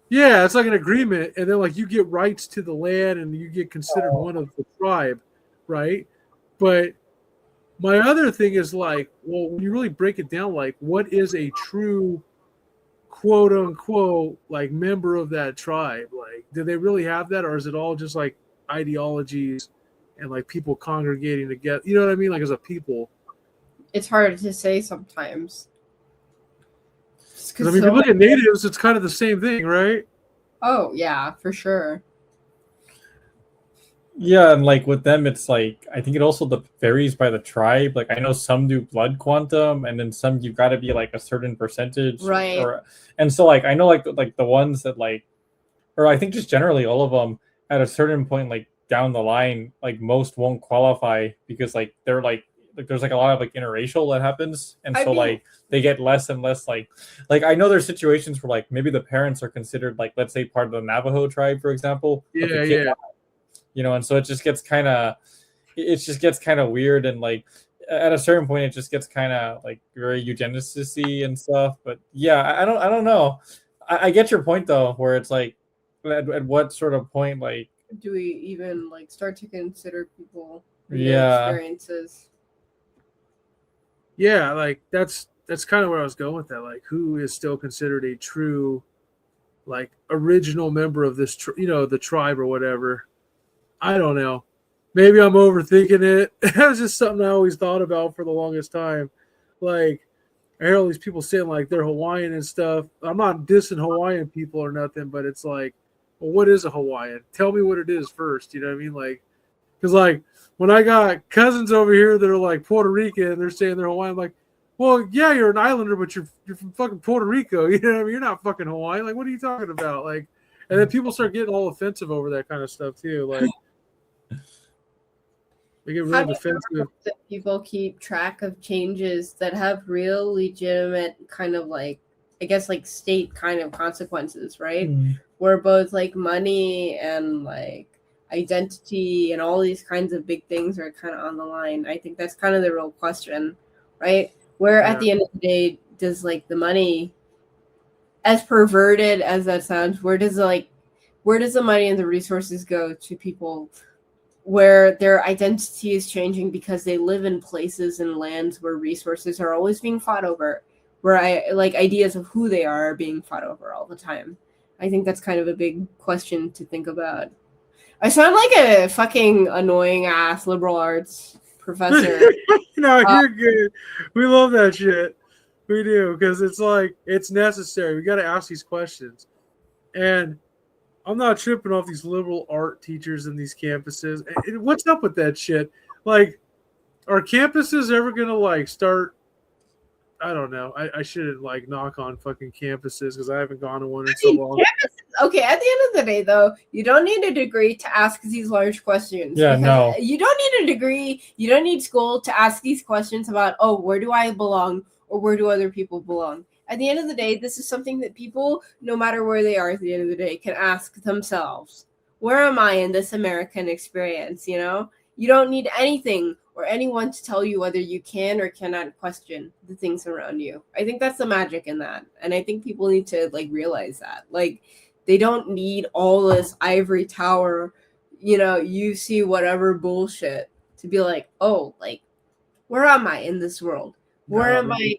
Speaker 1: yeah, it's like an agreement, and then like you get rights to the land and you get considered one of the tribe, right? But my other thing is like, well, when you really break it down, like what is a true quote unquote like member of that tribe? Like, do they really have that, or is it all just like ideologies and like people congregating together? You know what I mean? Like as a people.
Speaker 2: It's hard to say sometimes.
Speaker 1: Because I mean, if you look at natives, it's kind of the same thing, right?
Speaker 2: Oh yeah, for sure.
Speaker 3: Yeah, and like with them, it's like I think it also varies by the tribe. Like I know some do blood quantum, and then some you've got to be like a certain percentage,
Speaker 2: right?
Speaker 3: And so like I know like the ones that like, or I think just generally all of them at a certain point like down the line, like most won't qualify because like they're like there's like a lot of like interracial that happens, and so like they get less and less like I know there's situations where like maybe the parents are considered like, let's say, part of the Navajo tribe, for example.
Speaker 1: Yeah.
Speaker 3: And so it just gets kind of weird, and like at a certain point it just gets kind of like very eugenicist-y and stuff. But yeah, I don't know. I get your point though, where it's like at what sort of point like
Speaker 2: do we even like start to consider people
Speaker 3: experiences?
Speaker 1: Yeah, like that's kind of where I was going with that. Like, who is still considered a true, like, original member of this, the tribe or whatever? I don't know. Maybe I'm overthinking it. It was just something I always thought about for the longest time. Like, I hear all these people saying like they're Hawaiian and stuff. I'm not dissing Hawaiian people or nothing, but it's like, well, what is a Hawaiian? Tell me what it is first. You know what I mean? Like, because like when I got cousins over here that are like Puerto Rican and they're saying they're Hawaiian, I'm like, well, yeah, you're an islander, but you're from fucking Puerto Rico. You know what I mean? You're not fucking Hawaiian. Like, what are you talking about? Like, and then people start getting all offensive over that kind of stuff too. Like, they get really defensive.
Speaker 2: People keep track of changes that have real legitimate kind of like, I guess, like state kind of consequences, right? Where both like money and like identity and all these kinds of big things are kind of on the line. I think that's kind of the real question, right? Where at the end of the day, does like the money, as perverted as that sounds, where does the money and the resources go to people where their identity is changing because they live in places and lands where resources are always being fought over, where ideas of who they are being fought over all the time? I think that's kind of a big question to think about. I sound like a fucking annoying ass liberal arts professor.
Speaker 1: No, you're good. We love that shit. We do, because it's like, it's necessary. We got to ask these questions. And I'm not tripping off these liberal art teachers in these campuses. What's up with that shit? Like, are campuses ever going to like start? I don't know. I shouldn't like knock on fucking campuses because I haven't gone to one in so long.
Speaker 2: Okay, at the end of the day, though, you don't need a degree to ask these large questions.
Speaker 3: Yeah, no.
Speaker 2: You don't need a degree. You don't need school to ask these questions about, oh, where do I belong or where do other people belong? At the end of the day, this is something that people, no matter where they are at the end of the day, can ask themselves. Where am I in this American experience, you know? You don't need anything or anyone to tell you whether you can or cannot question the things around you. I think that's the magic in that. And I think people need to like realize that. Like, they don't need all this ivory tower, you see whatever bullshit to be like, oh, like, where am I in this world? Where am I,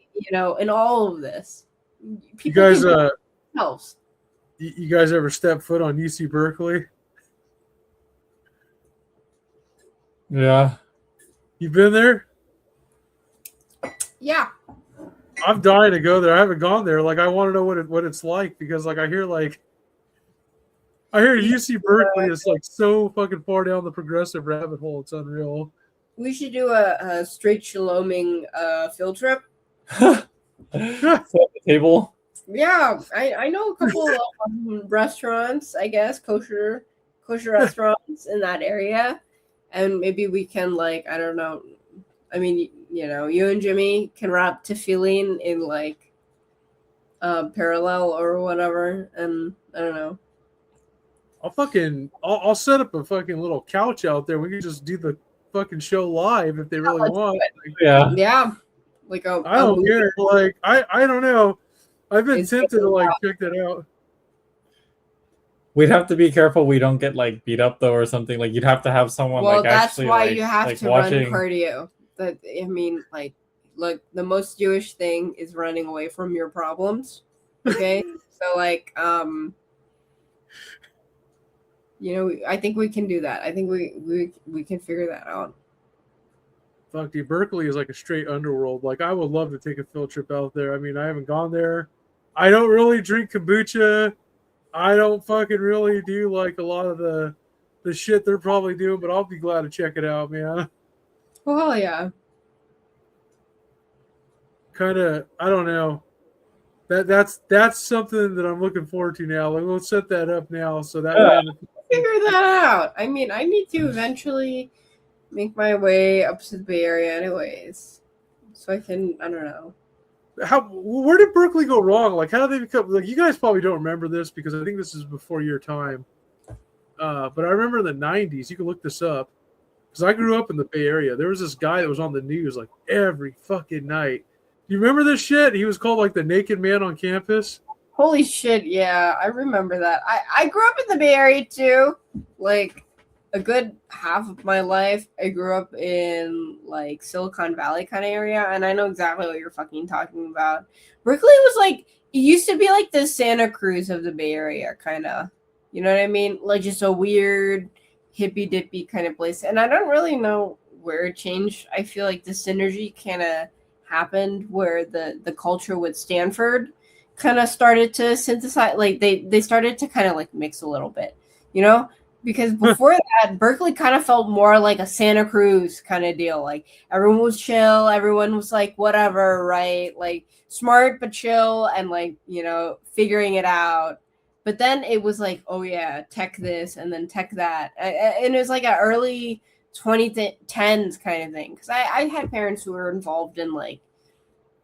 Speaker 2: in all of this?
Speaker 1: You guys,
Speaker 2: themselves.
Speaker 1: you guys ever step foot on UC Berkeley?
Speaker 3: Yeah.
Speaker 1: You been there?
Speaker 2: Yeah.
Speaker 1: I'm dying to go there. I haven't gone there. Like, I want to know what it's like because, like, I hear UC Berkeley is like so fucking far down the progressive rabbit hole. It's unreal.
Speaker 2: We should do a straight shaloming field trip.
Speaker 3: Set the table.
Speaker 2: Yeah, I know a couple of restaurants, I guess, kosher restaurants in that area, and maybe we can, like, I don't know. I mean, you and Jimmy can wrap tefillin in like parallel or whatever, and I don't know.
Speaker 1: I'll set up a fucking little couch out there. We can just do the fucking show live if they really want.
Speaker 3: Yeah.
Speaker 2: Like
Speaker 1: I don't care. Like I don't know. I've been tempted to like check that out.
Speaker 3: We'd have to be careful we don't get like beat up though or something. Like you'd have to have someone like actually.
Speaker 2: Well, that's why
Speaker 3: like,
Speaker 2: you have
Speaker 3: like
Speaker 2: to
Speaker 3: watching...
Speaker 2: run cardio. That I mean, like, look, the most Jewish thing is running away from your problems. Okay, so like, I think we can do that. I think we can figure that out.
Speaker 1: Fuck, dude, Berkeley is like a straight underworld. Like, I would love to take a field trip out there. I mean, I haven't gone there. I don't really drink kombucha. I don't fucking really do like a lot of the shit they're probably doing, but I'll be glad to check it out, man.
Speaker 2: Well, yeah.
Speaker 1: Kind of, I don't know. That's something that I'm looking forward to now. Like, let's set that up now so that
Speaker 2: figure that out. I mean, I need to eventually make my way up to the Bay Area, anyways, so I can. I don't know.
Speaker 1: Where did Berkeley go wrong? Like, how did they become? Like, you guys probably don't remember this because I think this is before your time. But I remember in the '90s. You can look this up because I grew up in the Bay Area. There was this guy that was on the news like every fucking night. You remember this shit? He was called like the Naked Man on campus.
Speaker 2: Holy shit! Yeah, I remember that. I grew up in the Bay Area too. Like, a good half of my life, I grew up in like Silicon Valley kind of area, and I know exactly what you're fucking talking about. Berkeley was like, it used to be like the Santa Cruz of the Bay Area, kind of. You know what I mean? Like, just a weird hippy dippy kind of place. And I don't really know where it changed. I feel like the synergy kind of happened where the culture with Stanford kind of started to synthesize. Like, they started to kind of like mix a little bit, Because before that, Berkeley kind of felt more like a Santa Cruz kind of deal. Like, everyone was chill. Everyone was like, whatever, right? Like, smart but chill and like, figuring it out. But then it was like, oh yeah, tech this and then tech that. And it was like an early 2010s kind of thing. Because I had parents who were involved in like,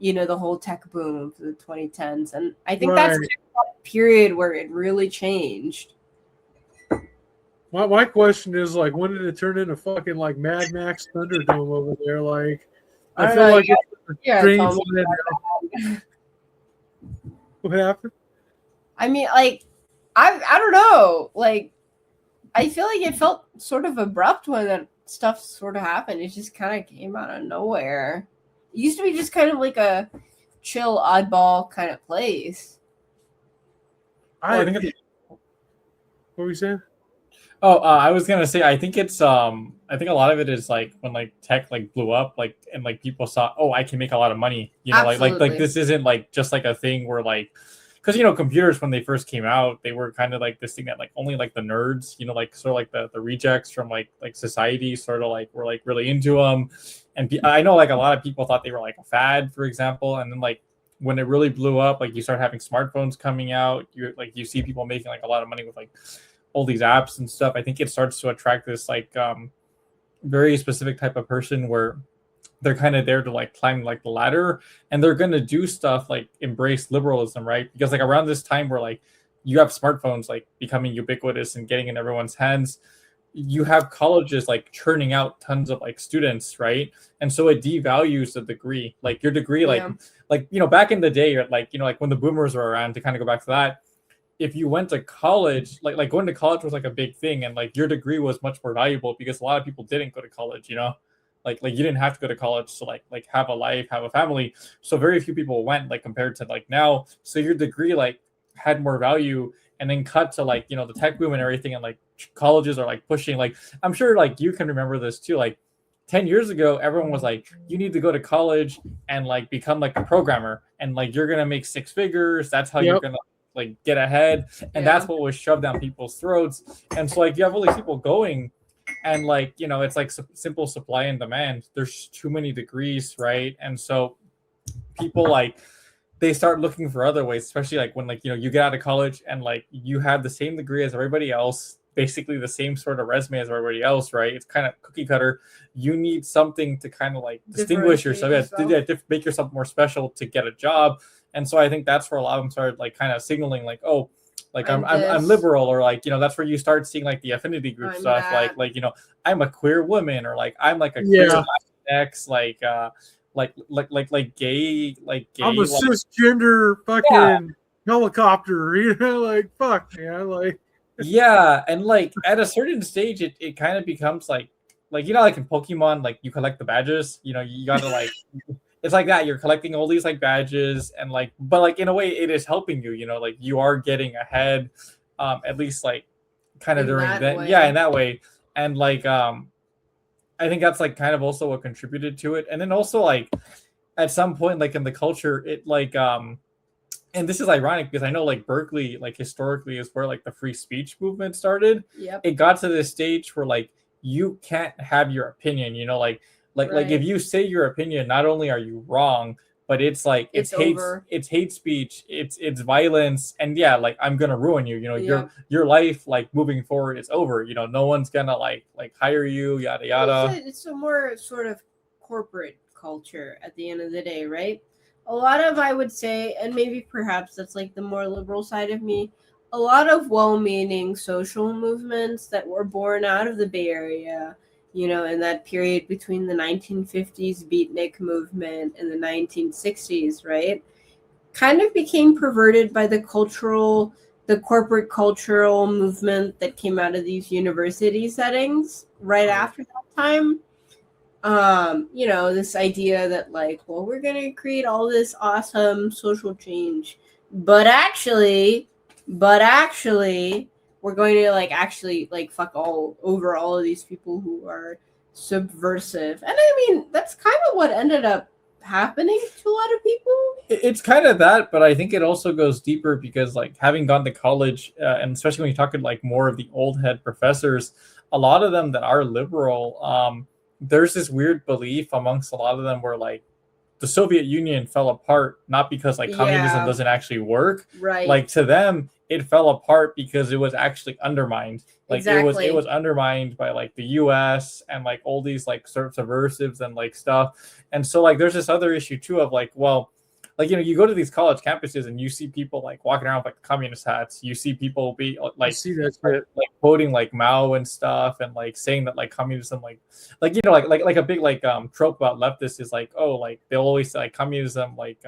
Speaker 2: the whole tech boom of the 2010s. And I think that's kind of that period where it really changed.
Speaker 1: My question is, like, when did it turn into fucking like Mad Max Thunderdome over there? Like, I feel like it's what happened?
Speaker 2: I mean, like, I don't know. Like, I feel like it felt sort of abrupt when that stuff sort of happened. It just kind of came out of nowhere. It used to be just kind of like a chill, oddball kind of place.
Speaker 1: I think it's, what were you saying?
Speaker 3: I was gonna say I think it's I think a lot of it is like when like tech like blew up, like, and like people saw, oh, I can make a lot of money,
Speaker 2: Absolutely.
Speaker 3: like this isn't like just like a thing where like, because computers when they first came out, they were kind of like this thing that like only like the nerds, like sort of like the rejects from like society sort of like were like really into them, and I know like a lot of people thought they were like a fad, for example, and then like when it really blew up, like you start having smartphones coming out, you see people making like a lot of money with like all these apps and stuff. I think it starts to attract this like very specific type of person where they're kind of there to like climb like the ladder, and they're going to do stuff like embrace liberalism, right? Because like around this time where like you have smartphones like becoming ubiquitous and getting in everyone's hands, you have colleges like churning out tons of like students, right? And so it devalues the degree, like your degree, like back in the day, like like when the boomers were around, to kind of go back to that, if you went to college, like going to college was like a big thing, and like your degree was much more valuable because a lot of people didn't go to college, like you didn't have to go to college to like have a life, have a family. So very few people went, like compared to like now. So your degree like had more value. And then cut to like, the tech boom and everything, and like colleges are like pushing, like I'm sure like you can remember this too, like 10 years ago everyone was like, you need to go to college and like become like a programmer, and like you're gonna make six figures, that's how you're
Speaker 1: Yep.
Speaker 3: gonna like get ahead. And
Speaker 2: Yeah.
Speaker 3: that's what was shoved down people's throats. And so like you have all these people going, and like it's like simple supply and demand. There's too many degrees, right? And so people like they start looking for other ways, especially like when like you get out of college and like you have the same degree as everybody else, basically the same sort of resume as everybody else, right? It's kind of cookie cutter. You need something to kind of like distinguish yourself, make yourself more special to get a job. And so I think that's where a lot of them started like kind of signaling like, oh, like I'm liberal, or like that's where you start seeing like the affinity group stuff, like I'm a queer woman, or like I'm like a queer X, like gay,
Speaker 1: I'm a cisgender fucking helicopter, like fuck, man, like
Speaker 3: yeah. And like at a certain stage, it kind of becomes like like in Pokemon, like you collect the badges, you gotta like it's like that, you're collecting all these like badges, and like but like in a way it is helping you, like you are getting ahead, at least like kind of during that, in that way. And like I think that's like kind of also what contributed to it. And then also like at some point like in the culture, it like and this is ironic because I know like Berkeley like historically is where like the free speech movement started.
Speaker 2: Yep.
Speaker 3: It got to this stage where like you can't have your opinion, like if you say your opinion, not only are you wrong, but it's like it's hate speech, it's violence, and yeah, like I'm gonna ruin you, your life like moving forward is over, no one's gonna like hire you, yada yada.
Speaker 2: It's a more sort of corporate culture at the end of the day, right? A lot of, I would say, and maybe perhaps that's like the more liberal side of me, a lot of well-meaning social movements that were born out of the Bay Area, in that period between the 1950s beatnik movement and the 1960s, right, kind of became perverted by the corporate cultural movement that came out of these university settings right after that time. This idea that like, well, we're going to create all this awesome social change, but actually we're going to like actually like fuck all over all of these people who are subversive. And I mean, that's kind of what ended up happening to a lot of people.
Speaker 3: It's kind of that, but I think it also goes deeper because like having gone to college, and especially when you're talking like more of the old head professors, a lot of them that are liberal, there's this weird belief amongst a lot of them where like the Soviet Union fell apart not because like communism doesn't actually work,
Speaker 2: right?
Speaker 3: Like to them it fell apart because it was actually undermined, like it was undermined by like the US and like all these like subversives and like stuff. And so like there's this other issue too of like, well, like you go to these college campuses and you see people like walking around with like communist hats. You see people be like like quoting like Mao and stuff, and like saying that like communism like a big like trope about leftists is like, oh, like they'll always say like communism like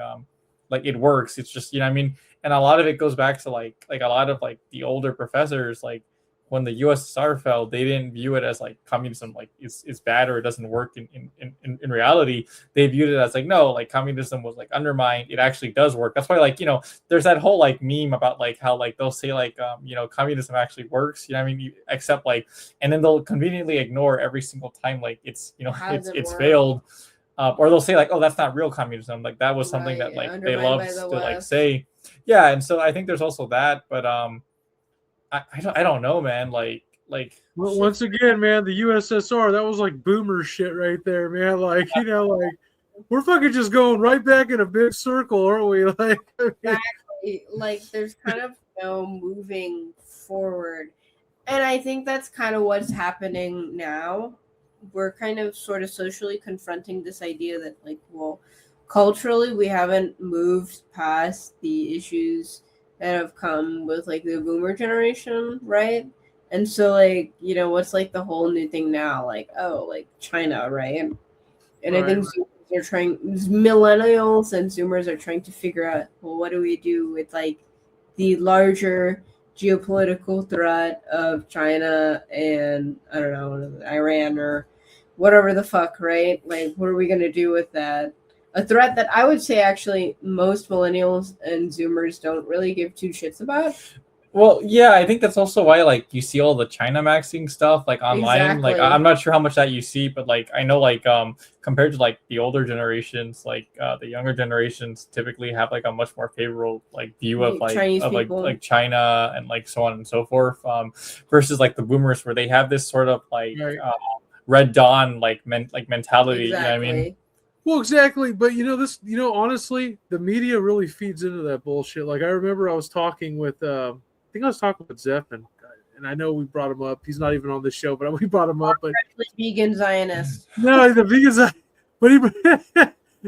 Speaker 3: it works. It's just, what I mean. And a lot of it goes back to like a lot of like the older professors, like when the USSR fell, they didn't view it as like communism like is bad or it doesn't work in reality. They viewed it as like, no, like communism was like undermined. It actually does work. That's why like, there's that whole like meme about like how like they'll say like communism actually works, I mean, except like, and then they'll conveniently ignore every single time like it's it's failed. Or they'll say like, oh, that's not real communism, like that was something that like they love to like say. Yeah. And so I think there's also that, but I don't know, man. Like
Speaker 1: well, once again, man, the USSR, that was like boomer shit right there, man. Like, like we're fucking just going right back in a big circle, aren't we? Like,
Speaker 2: exactly. Like there's kind of no moving forward. And I think that's kind of what's happening now. We're kind of sort of socially confronting this idea that like, well, culturally we haven't moved past the issues that have come with like the boomer generation, right? And so like, what's like the whole new thing now? Like, oh, like China, right? And I think millennials and Zoomers are trying to figure out, well, what do we do with like the larger geopolitical threat of China and I don't know, Iran or whatever the fuck, right? Like, what are we gonna do with that? A threat that I would say actually most millennials and Zoomers don't really give two shits about.
Speaker 3: Well, yeah, I think that's also why like you see all the China maxing stuff like online. Like
Speaker 2: Exactly.
Speaker 3: I'm not sure how much that you see, but like I know like compared to like the older generations, like the younger generations typically have like a much more favorable like view of like
Speaker 2: Chinese
Speaker 3: of
Speaker 2: people.
Speaker 3: like China and like so on and so forth. Versus like the boomers where they have this sort of like
Speaker 1: Right.
Speaker 3: Red Dawn like mentality. You know what I mean?
Speaker 2: Exactly.
Speaker 1: Well, exactly, but honestly, the media really feeds into that bullshit. Like I remember I was talking with, I think I was talking with Zeppin, and I know we brought him up. He's not even on this show, but we brought him up. But
Speaker 2: Vegan Zionist.
Speaker 1: no, the biggest, but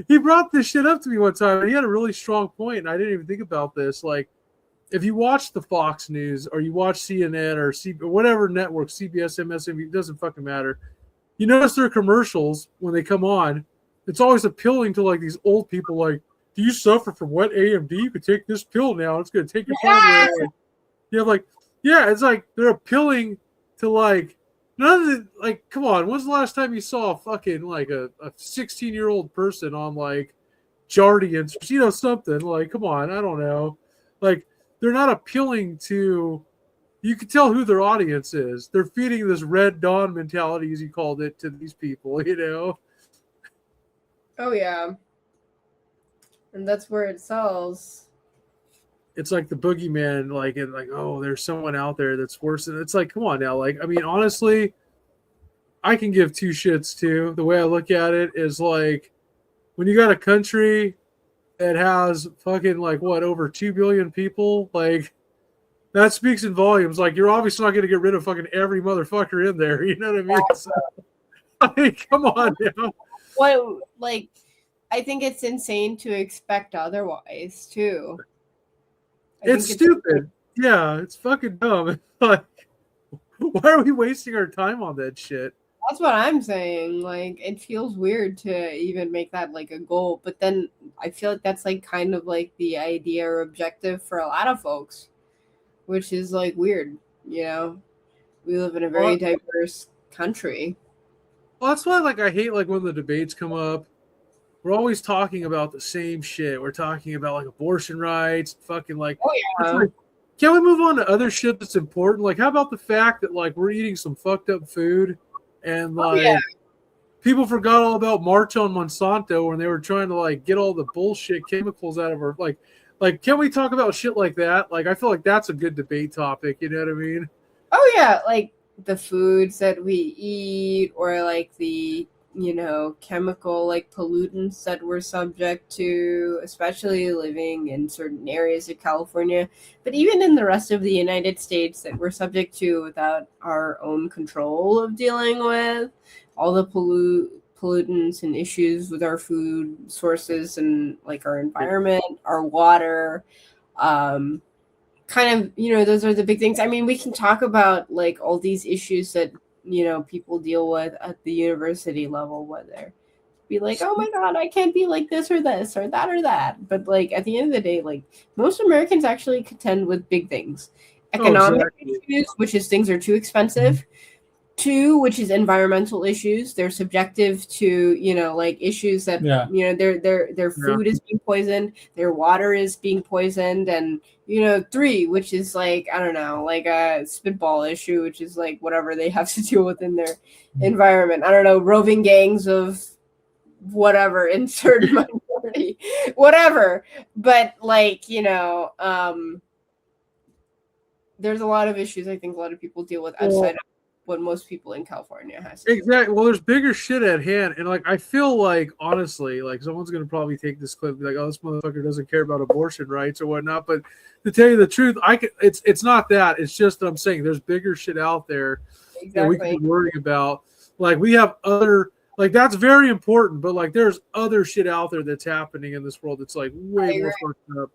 Speaker 1: he brought this shit up to me one time, and he had a really strong point, and I didn't even think about this. Like, if you watch the Fox News or you watch CNN or whatever network, CBS, MSNBC, it doesn't fucking matter. You notice their commercials when they come on. It's always appealing to like these old people. Like, do you suffer from wet AMD? You could take this pill now. It's going to take your pain away. You have like, yeah, it's like they're appealing to like none of the like. Come on, when's the last time you saw a fucking like a 16-year-old person on like Jardiance, something like? Come on, I don't know. Like they're not appealing to. You can tell who their audience is. They're feeding this Red Dawn mentality, as you called it, to these people.
Speaker 2: Oh yeah. And that's where it sells.
Speaker 1: It's like the boogeyman, like, and like, oh, there's someone out there that's worse than. It's like, come on now. Like, I mean, honestly, I can give two shits too. The way I look at it is like, when you got a country that has fucking like what, over 2 billion people, like that speaks in volumes. Like, you're obviously not going to get rid of fucking every motherfucker in there. You know what I mean? So, I mean, come on now.
Speaker 2: Well, like, I think it's insane to expect otherwise too.
Speaker 1: It's stupid. Yeah, it's fucking dumb. Like, why are we wasting our time on that shit?
Speaker 2: That's what I'm saying. Like, it feels weird to even make that like a goal, but then I feel like that's like kind of like the idea or objective for a lot of folks, which is like weird. We live in a very diverse country.
Speaker 1: Well, that's why, like, I hate like when the debates come up. We're always talking about the same shit. We're talking about like abortion rights, fucking like.
Speaker 2: Oh yeah.
Speaker 1: Like, can we move on to other shit that's important? Like, how about the fact that like we're eating some fucked up food, and like people forgot all about March on Monsanto when they were trying to like get all the bullshit chemicals out of our like. Can we talk about shit like that? Like, I feel like that's a good debate topic. You know what I mean?
Speaker 2: Oh yeah, like the foods that we eat, or like the chemical like pollutants that we're subject to, especially living in certain areas of California, but even in the rest of the United States that we're subject to without our own control of dealing with all the pollutants and issues with our food sources and like our environment, our water. Kind of, those are the big things. I mean, we can talk about like all these issues that people deal with at the university level, whether be like, oh my god, I can't be like this or that or that. But like at the end of the day, like most Americans actually contend with big things. Economic issues, which is things are too expensive. Two, which is environmental issues. They're subjective to, like issues that, their food is being poisoned, their water is being poisoned. And, three, which is like, I don't know, like a spitball issue, which is like whatever they have to deal with in their environment. I don't know, roving gangs of whatever, insert minority, whatever. But like, there's a lot of issues I think a lot of people deal with outside of what most people in California has.
Speaker 1: Exactly. Well, there's bigger shit at hand, and like I feel like honestly, like someone's gonna probably take this clip and be like, "Oh, this motherfucker doesn't care about abortion rights or whatnot." But to tell you the truth, it's not that. It's just that I'm saying there's bigger shit out there that we can be worrying about. Like we have other, like that's very important, but like there's other shit out there that's happening in this world that's like way more fucked up.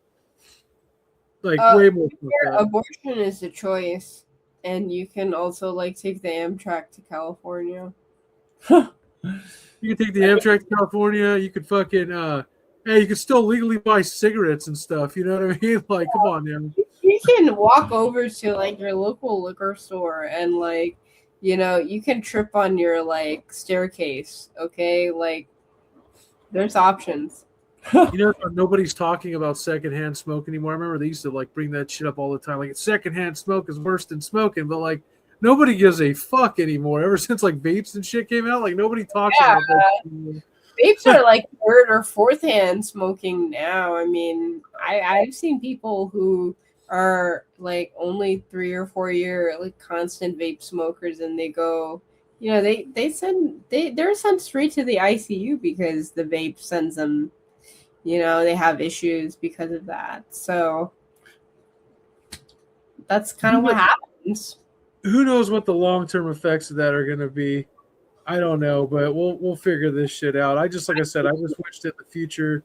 Speaker 1: Like way more fucked up.
Speaker 2: Abortion is a choice. And you can also like take the Amtrak to California.
Speaker 1: You can take the Amtrak to California. You could fucking you could still legally buy cigarettes and stuff. You know what I mean? Like, come on, man.
Speaker 2: You can walk over to like your local liquor store and like You know, you can trip on your like staircase, okay? Like there's options.
Speaker 1: You know, nobody's talking about secondhand smoke anymore. I remember they used to like bring that shit up all the time. Like secondhand smoke is worse than smoking, but like nobody gives a fuck anymore. Ever since like vapes and shit came out, like nobody talks
Speaker 2: Yeah.
Speaker 1: about that anymore.
Speaker 2: Vapes are like third or fourth hand smoking now. I mean, I've seen people who are like only 3 or 4 year like constant vape smokers, and they go, you know, they're sent straight to the ICU because the vape sends them, you know, they have issues because of that. So that's kind of what happens.
Speaker 1: Who knows what the long term effects of that are going to be? I don't know, but we'll figure this shit out. Like I said, I just wished in the future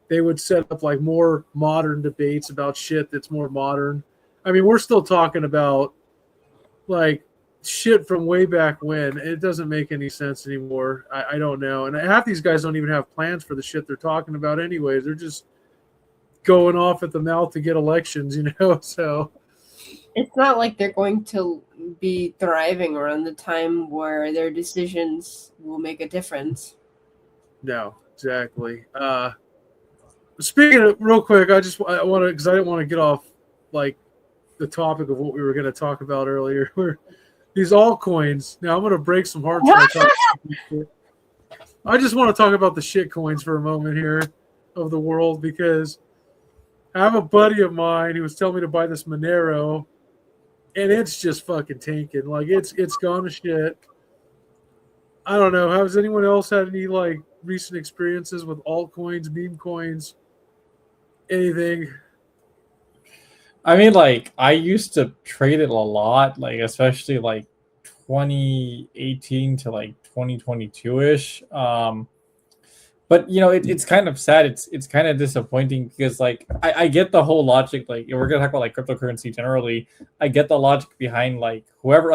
Speaker 1: they would set up like more modern debates about shit that's more modern. I mean, we're still talking about like shit from way back when. It doesn't make any sense anymore. I don't know. And half these guys don't even have plans for the shit they're talking about anyways. They're just going off at the mouth to get elections, you know? So
Speaker 2: It's not like they're going to be thriving around the time where their decisions will make a difference.
Speaker 1: no, exactly. Speaking of real quick, I want to, because I didn't want to get off like the topic of what we were going to talk about earlier. These altcoins. Now I'm going to break some hearts. I just want to talk about the shit coins for a moment here of the world, because I have a buddy of mine who was telling me to buy this Monero, and it's just fucking tanking. Like it's gone to shit. I don't know. Has anyone else had any like recent experiences with altcoins, meme coins, anything?
Speaker 3: I mean, like I used to trade it a lot, like especially like 2018 to like 2022 ish. But you know, it's kind of sad. It's kind of disappointing because like I get the whole logic. Like if we're gonna talk about like cryptocurrency generally, I get the logic behind like whoever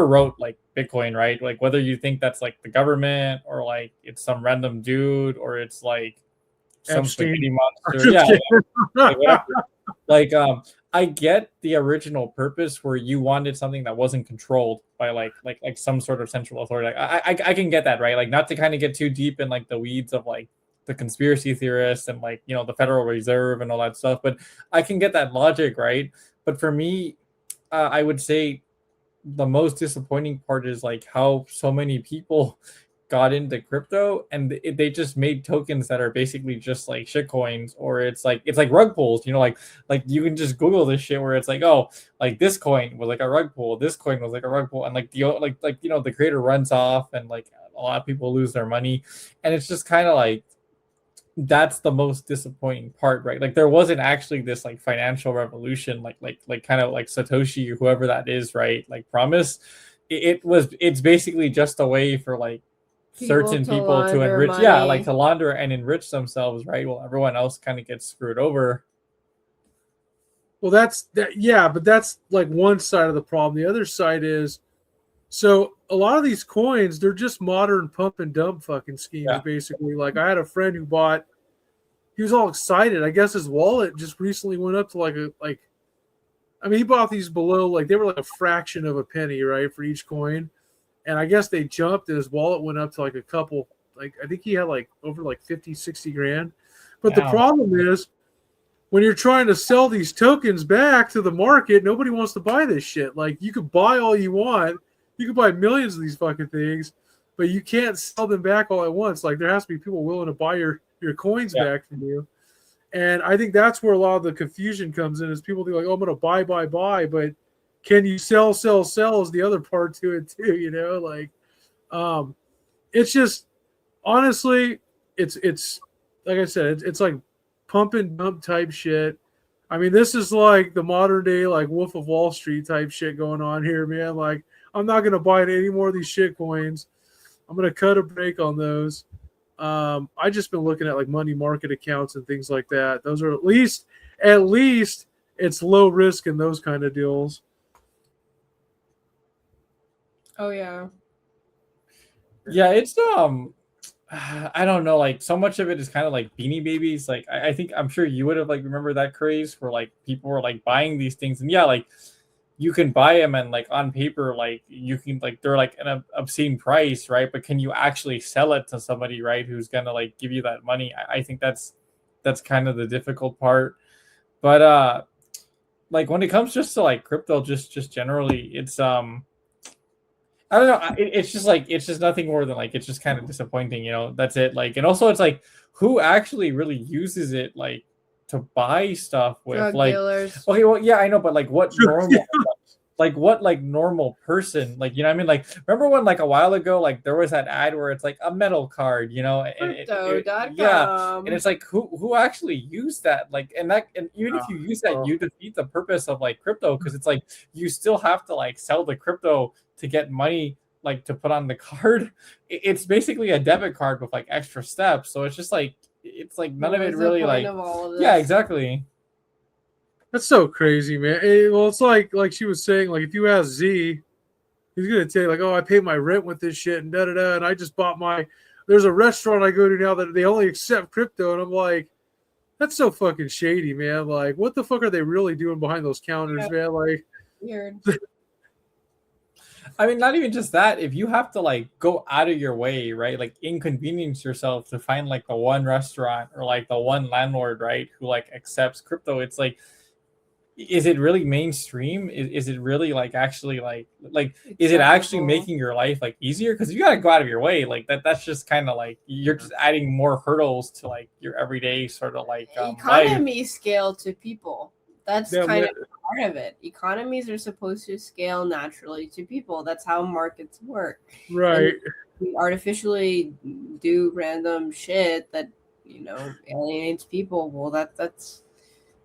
Speaker 3: wrote like Bitcoin, right? Like whether you think that's like the government or like it's some random dude or it's like some
Speaker 1: Epstein.
Speaker 3: spaghetti monster. Yeah, like, whatever. Like I get the original purpose where you wanted something that wasn't controlled by like some sort of central authority. Like, I can get that, right? Like not to kind of get too deep in like the weeds of like the conspiracy theorists and like, you know, the Federal Reserve and all that stuff, but I can get that logic, right? But for me, I would say the most disappointing part is like how so many people got into crypto and they just made tokens that are basically just like shit coins, or it's like rug pulls, you know, like you can just Google this shit where it's like, oh, like this coin was like a rug pull, this coin was like a rug pull, and like the like you know, the creator runs off and like a lot of people lose their money, and it's just kind of like that's the most disappointing part, right? Like there wasn't actually this like financial revolution like kind of like Satoshi or whoever that is, right? Like promise. It's basically just a way for like certain people to enrich money. Yeah, like to launder and enrich themselves, right? Well, everyone else kind of gets screwed over.
Speaker 1: Well, that's that. Yeah, but that's like one side of the problem. The other side is, so a lot of these coins, they're just modern pump and dump fucking schemes, basically. Like I had a friend who bought, he was all excited. I guess his wallet just recently went up to I mean, he bought these below, like they were like a fraction of a penny, right, for each coin. And I guess they jumped and his wallet went up to like a couple, like I think he had like over like 50, 60 grand. But the problem is when you're trying to sell these tokens back to the market, nobody wants to buy this shit. Like you could buy all you want. You could buy millions of these fucking things, but you can't sell them back all at once. Like there has to be people willing to buy your coins back from you. And I think that's where a lot of the confusion comes in, is people think like, oh, I'm going to buy, but can you sell is the other part to it too, you know? Like, it's just, honestly, it's like I said, it's like pump and dump type shit. I mean, this is like the modern day, like Wolf of Wall Street type shit going on here, man. Like, I'm not going to buy any more of these shit coins. I'm going to cut a break on those. I just been looking at like money market accounts and things like that. Those are at least it's low risk in those kind of deals.
Speaker 2: Oh yeah.
Speaker 3: Yeah, it's I don't know, like so much of it is kind of like Beanie Babies. Like I think I'm sure you would have like remember that craze where like people were like buying these things, and yeah, like you can buy them and like on paper, like you can like they're like an obscene price, right? But can you actually sell it to somebody, right, who's gonna like give you that money? I think that's kind of the difficult part. But like when it comes just to like crypto, just generally, it's I don't know. It's just like it's just nothing more than like it's just kind of disappointing, you know. That's it. Like, and also it's like who actually really uses it like to buy stuff with
Speaker 2: Drug
Speaker 3: like.
Speaker 2: dealers.
Speaker 3: Okay, well, yeah, I know, but like what
Speaker 1: Sure,
Speaker 3: normal, like what like normal person, like you know what I mean? Like remember when like a while ago, like there was that ad where it's like a metal card, you know, and
Speaker 2: Crypto.com.
Speaker 3: yeah, and it's like who actually used that, like, and that, and even if you use that, you defeat the purpose of like crypto because it's like you still have to like sell the crypto to get money like to put on the card. It's basically a debit card with like extra steps, so it's just like it's like none of it really like yeah, exactly.
Speaker 1: That's so crazy, man. Well, it's like she was saying, like if you ask Z, he's gonna tell you like, oh, I pay my rent with this shit and da da da, and I just bought my. There's a restaurant I go to now that they only accept crypto, and I'm like, that's so fucking shady, man. Like, what the fuck are they really doing behind those counters, man? Like,
Speaker 2: weird.
Speaker 3: I mean, not even just that. If you have to like go out of your way, right, like inconvenience yourself to find like the one restaurant or like the one landlord, right, who like accepts crypto, it's like, is it really mainstream? Is it really like actually like is it actually making your life like easier? Because you gotta go out of your way, like that's just kind of like you're just adding more hurdles to like your everyday sort of like
Speaker 2: economy
Speaker 3: life.
Speaker 2: scale to people. That's kind of part of it. Economies are supposed to scale naturally to people. That's how markets work.
Speaker 1: right.
Speaker 2: And we artificially do random shit that, you know, alienates people. Well, that's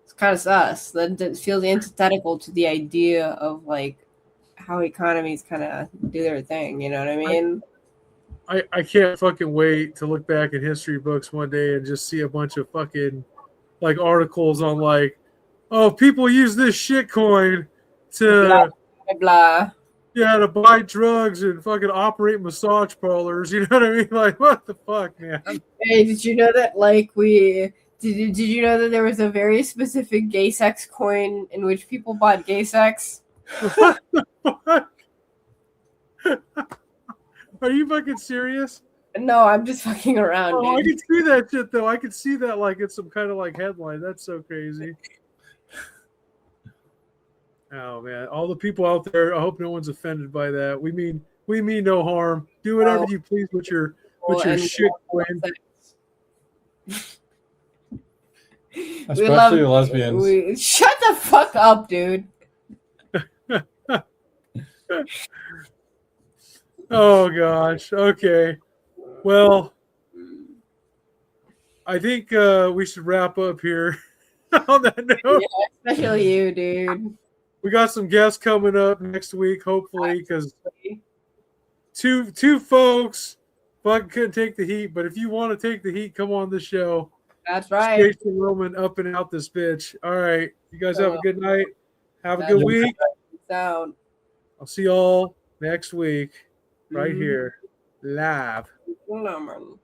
Speaker 2: it's kind of sus. That feels antithetical to the idea of like how economies kind of do their thing. You know what I mean?
Speaker 1: I can't fucking wait to look back at history books one day and just see a bunch of fucking like articles on like, oh, people use this shit coin to
Speaker 2: blah, blah.
Speaker 1: Yeah, to buy drugs and fucking operate massage parlors. You know what I mean? Like, what the fuck, man?
Speaker 2: Hey, did you know that like did you know that there was a very specific gay sex coin in which people bought gay sex?
Speaker 1: What the fuck? Are you fucking serious?
Speaker 2: No, I'm just fucking around,
Speaker 1: Oh, I
Speaker 2: dude.
Speaker 1: can see that shit though. I can see that like it's some kind of like headline. That's so crazy. Oh man, all the people out there. I hope no one's offended by that. We mean no harm. Do whatever you please with your shit coin.
Speaker 3: Especially lesbians.
Speaker 2: Shut the fuck up, dude.
Speaker 1: Oh gosh. Okay. Well, I think we should wrap up here. On that note,
Speaker 2: yeah, especially you, dude.
Speaker 1: We got some guests coming up next week, hopefully, because two folks fucking couldn't take the heat. But if you want to take the heat, come on the show.
Speaker 2: That's right.
Speaker 1: Straight to Roman, up and out this bitch. All right. You guys have a good night. Have a good week.
Speaker 2: Sound.
Speaker 1: I'll see y'all next week right here live.
Speaker 2: No,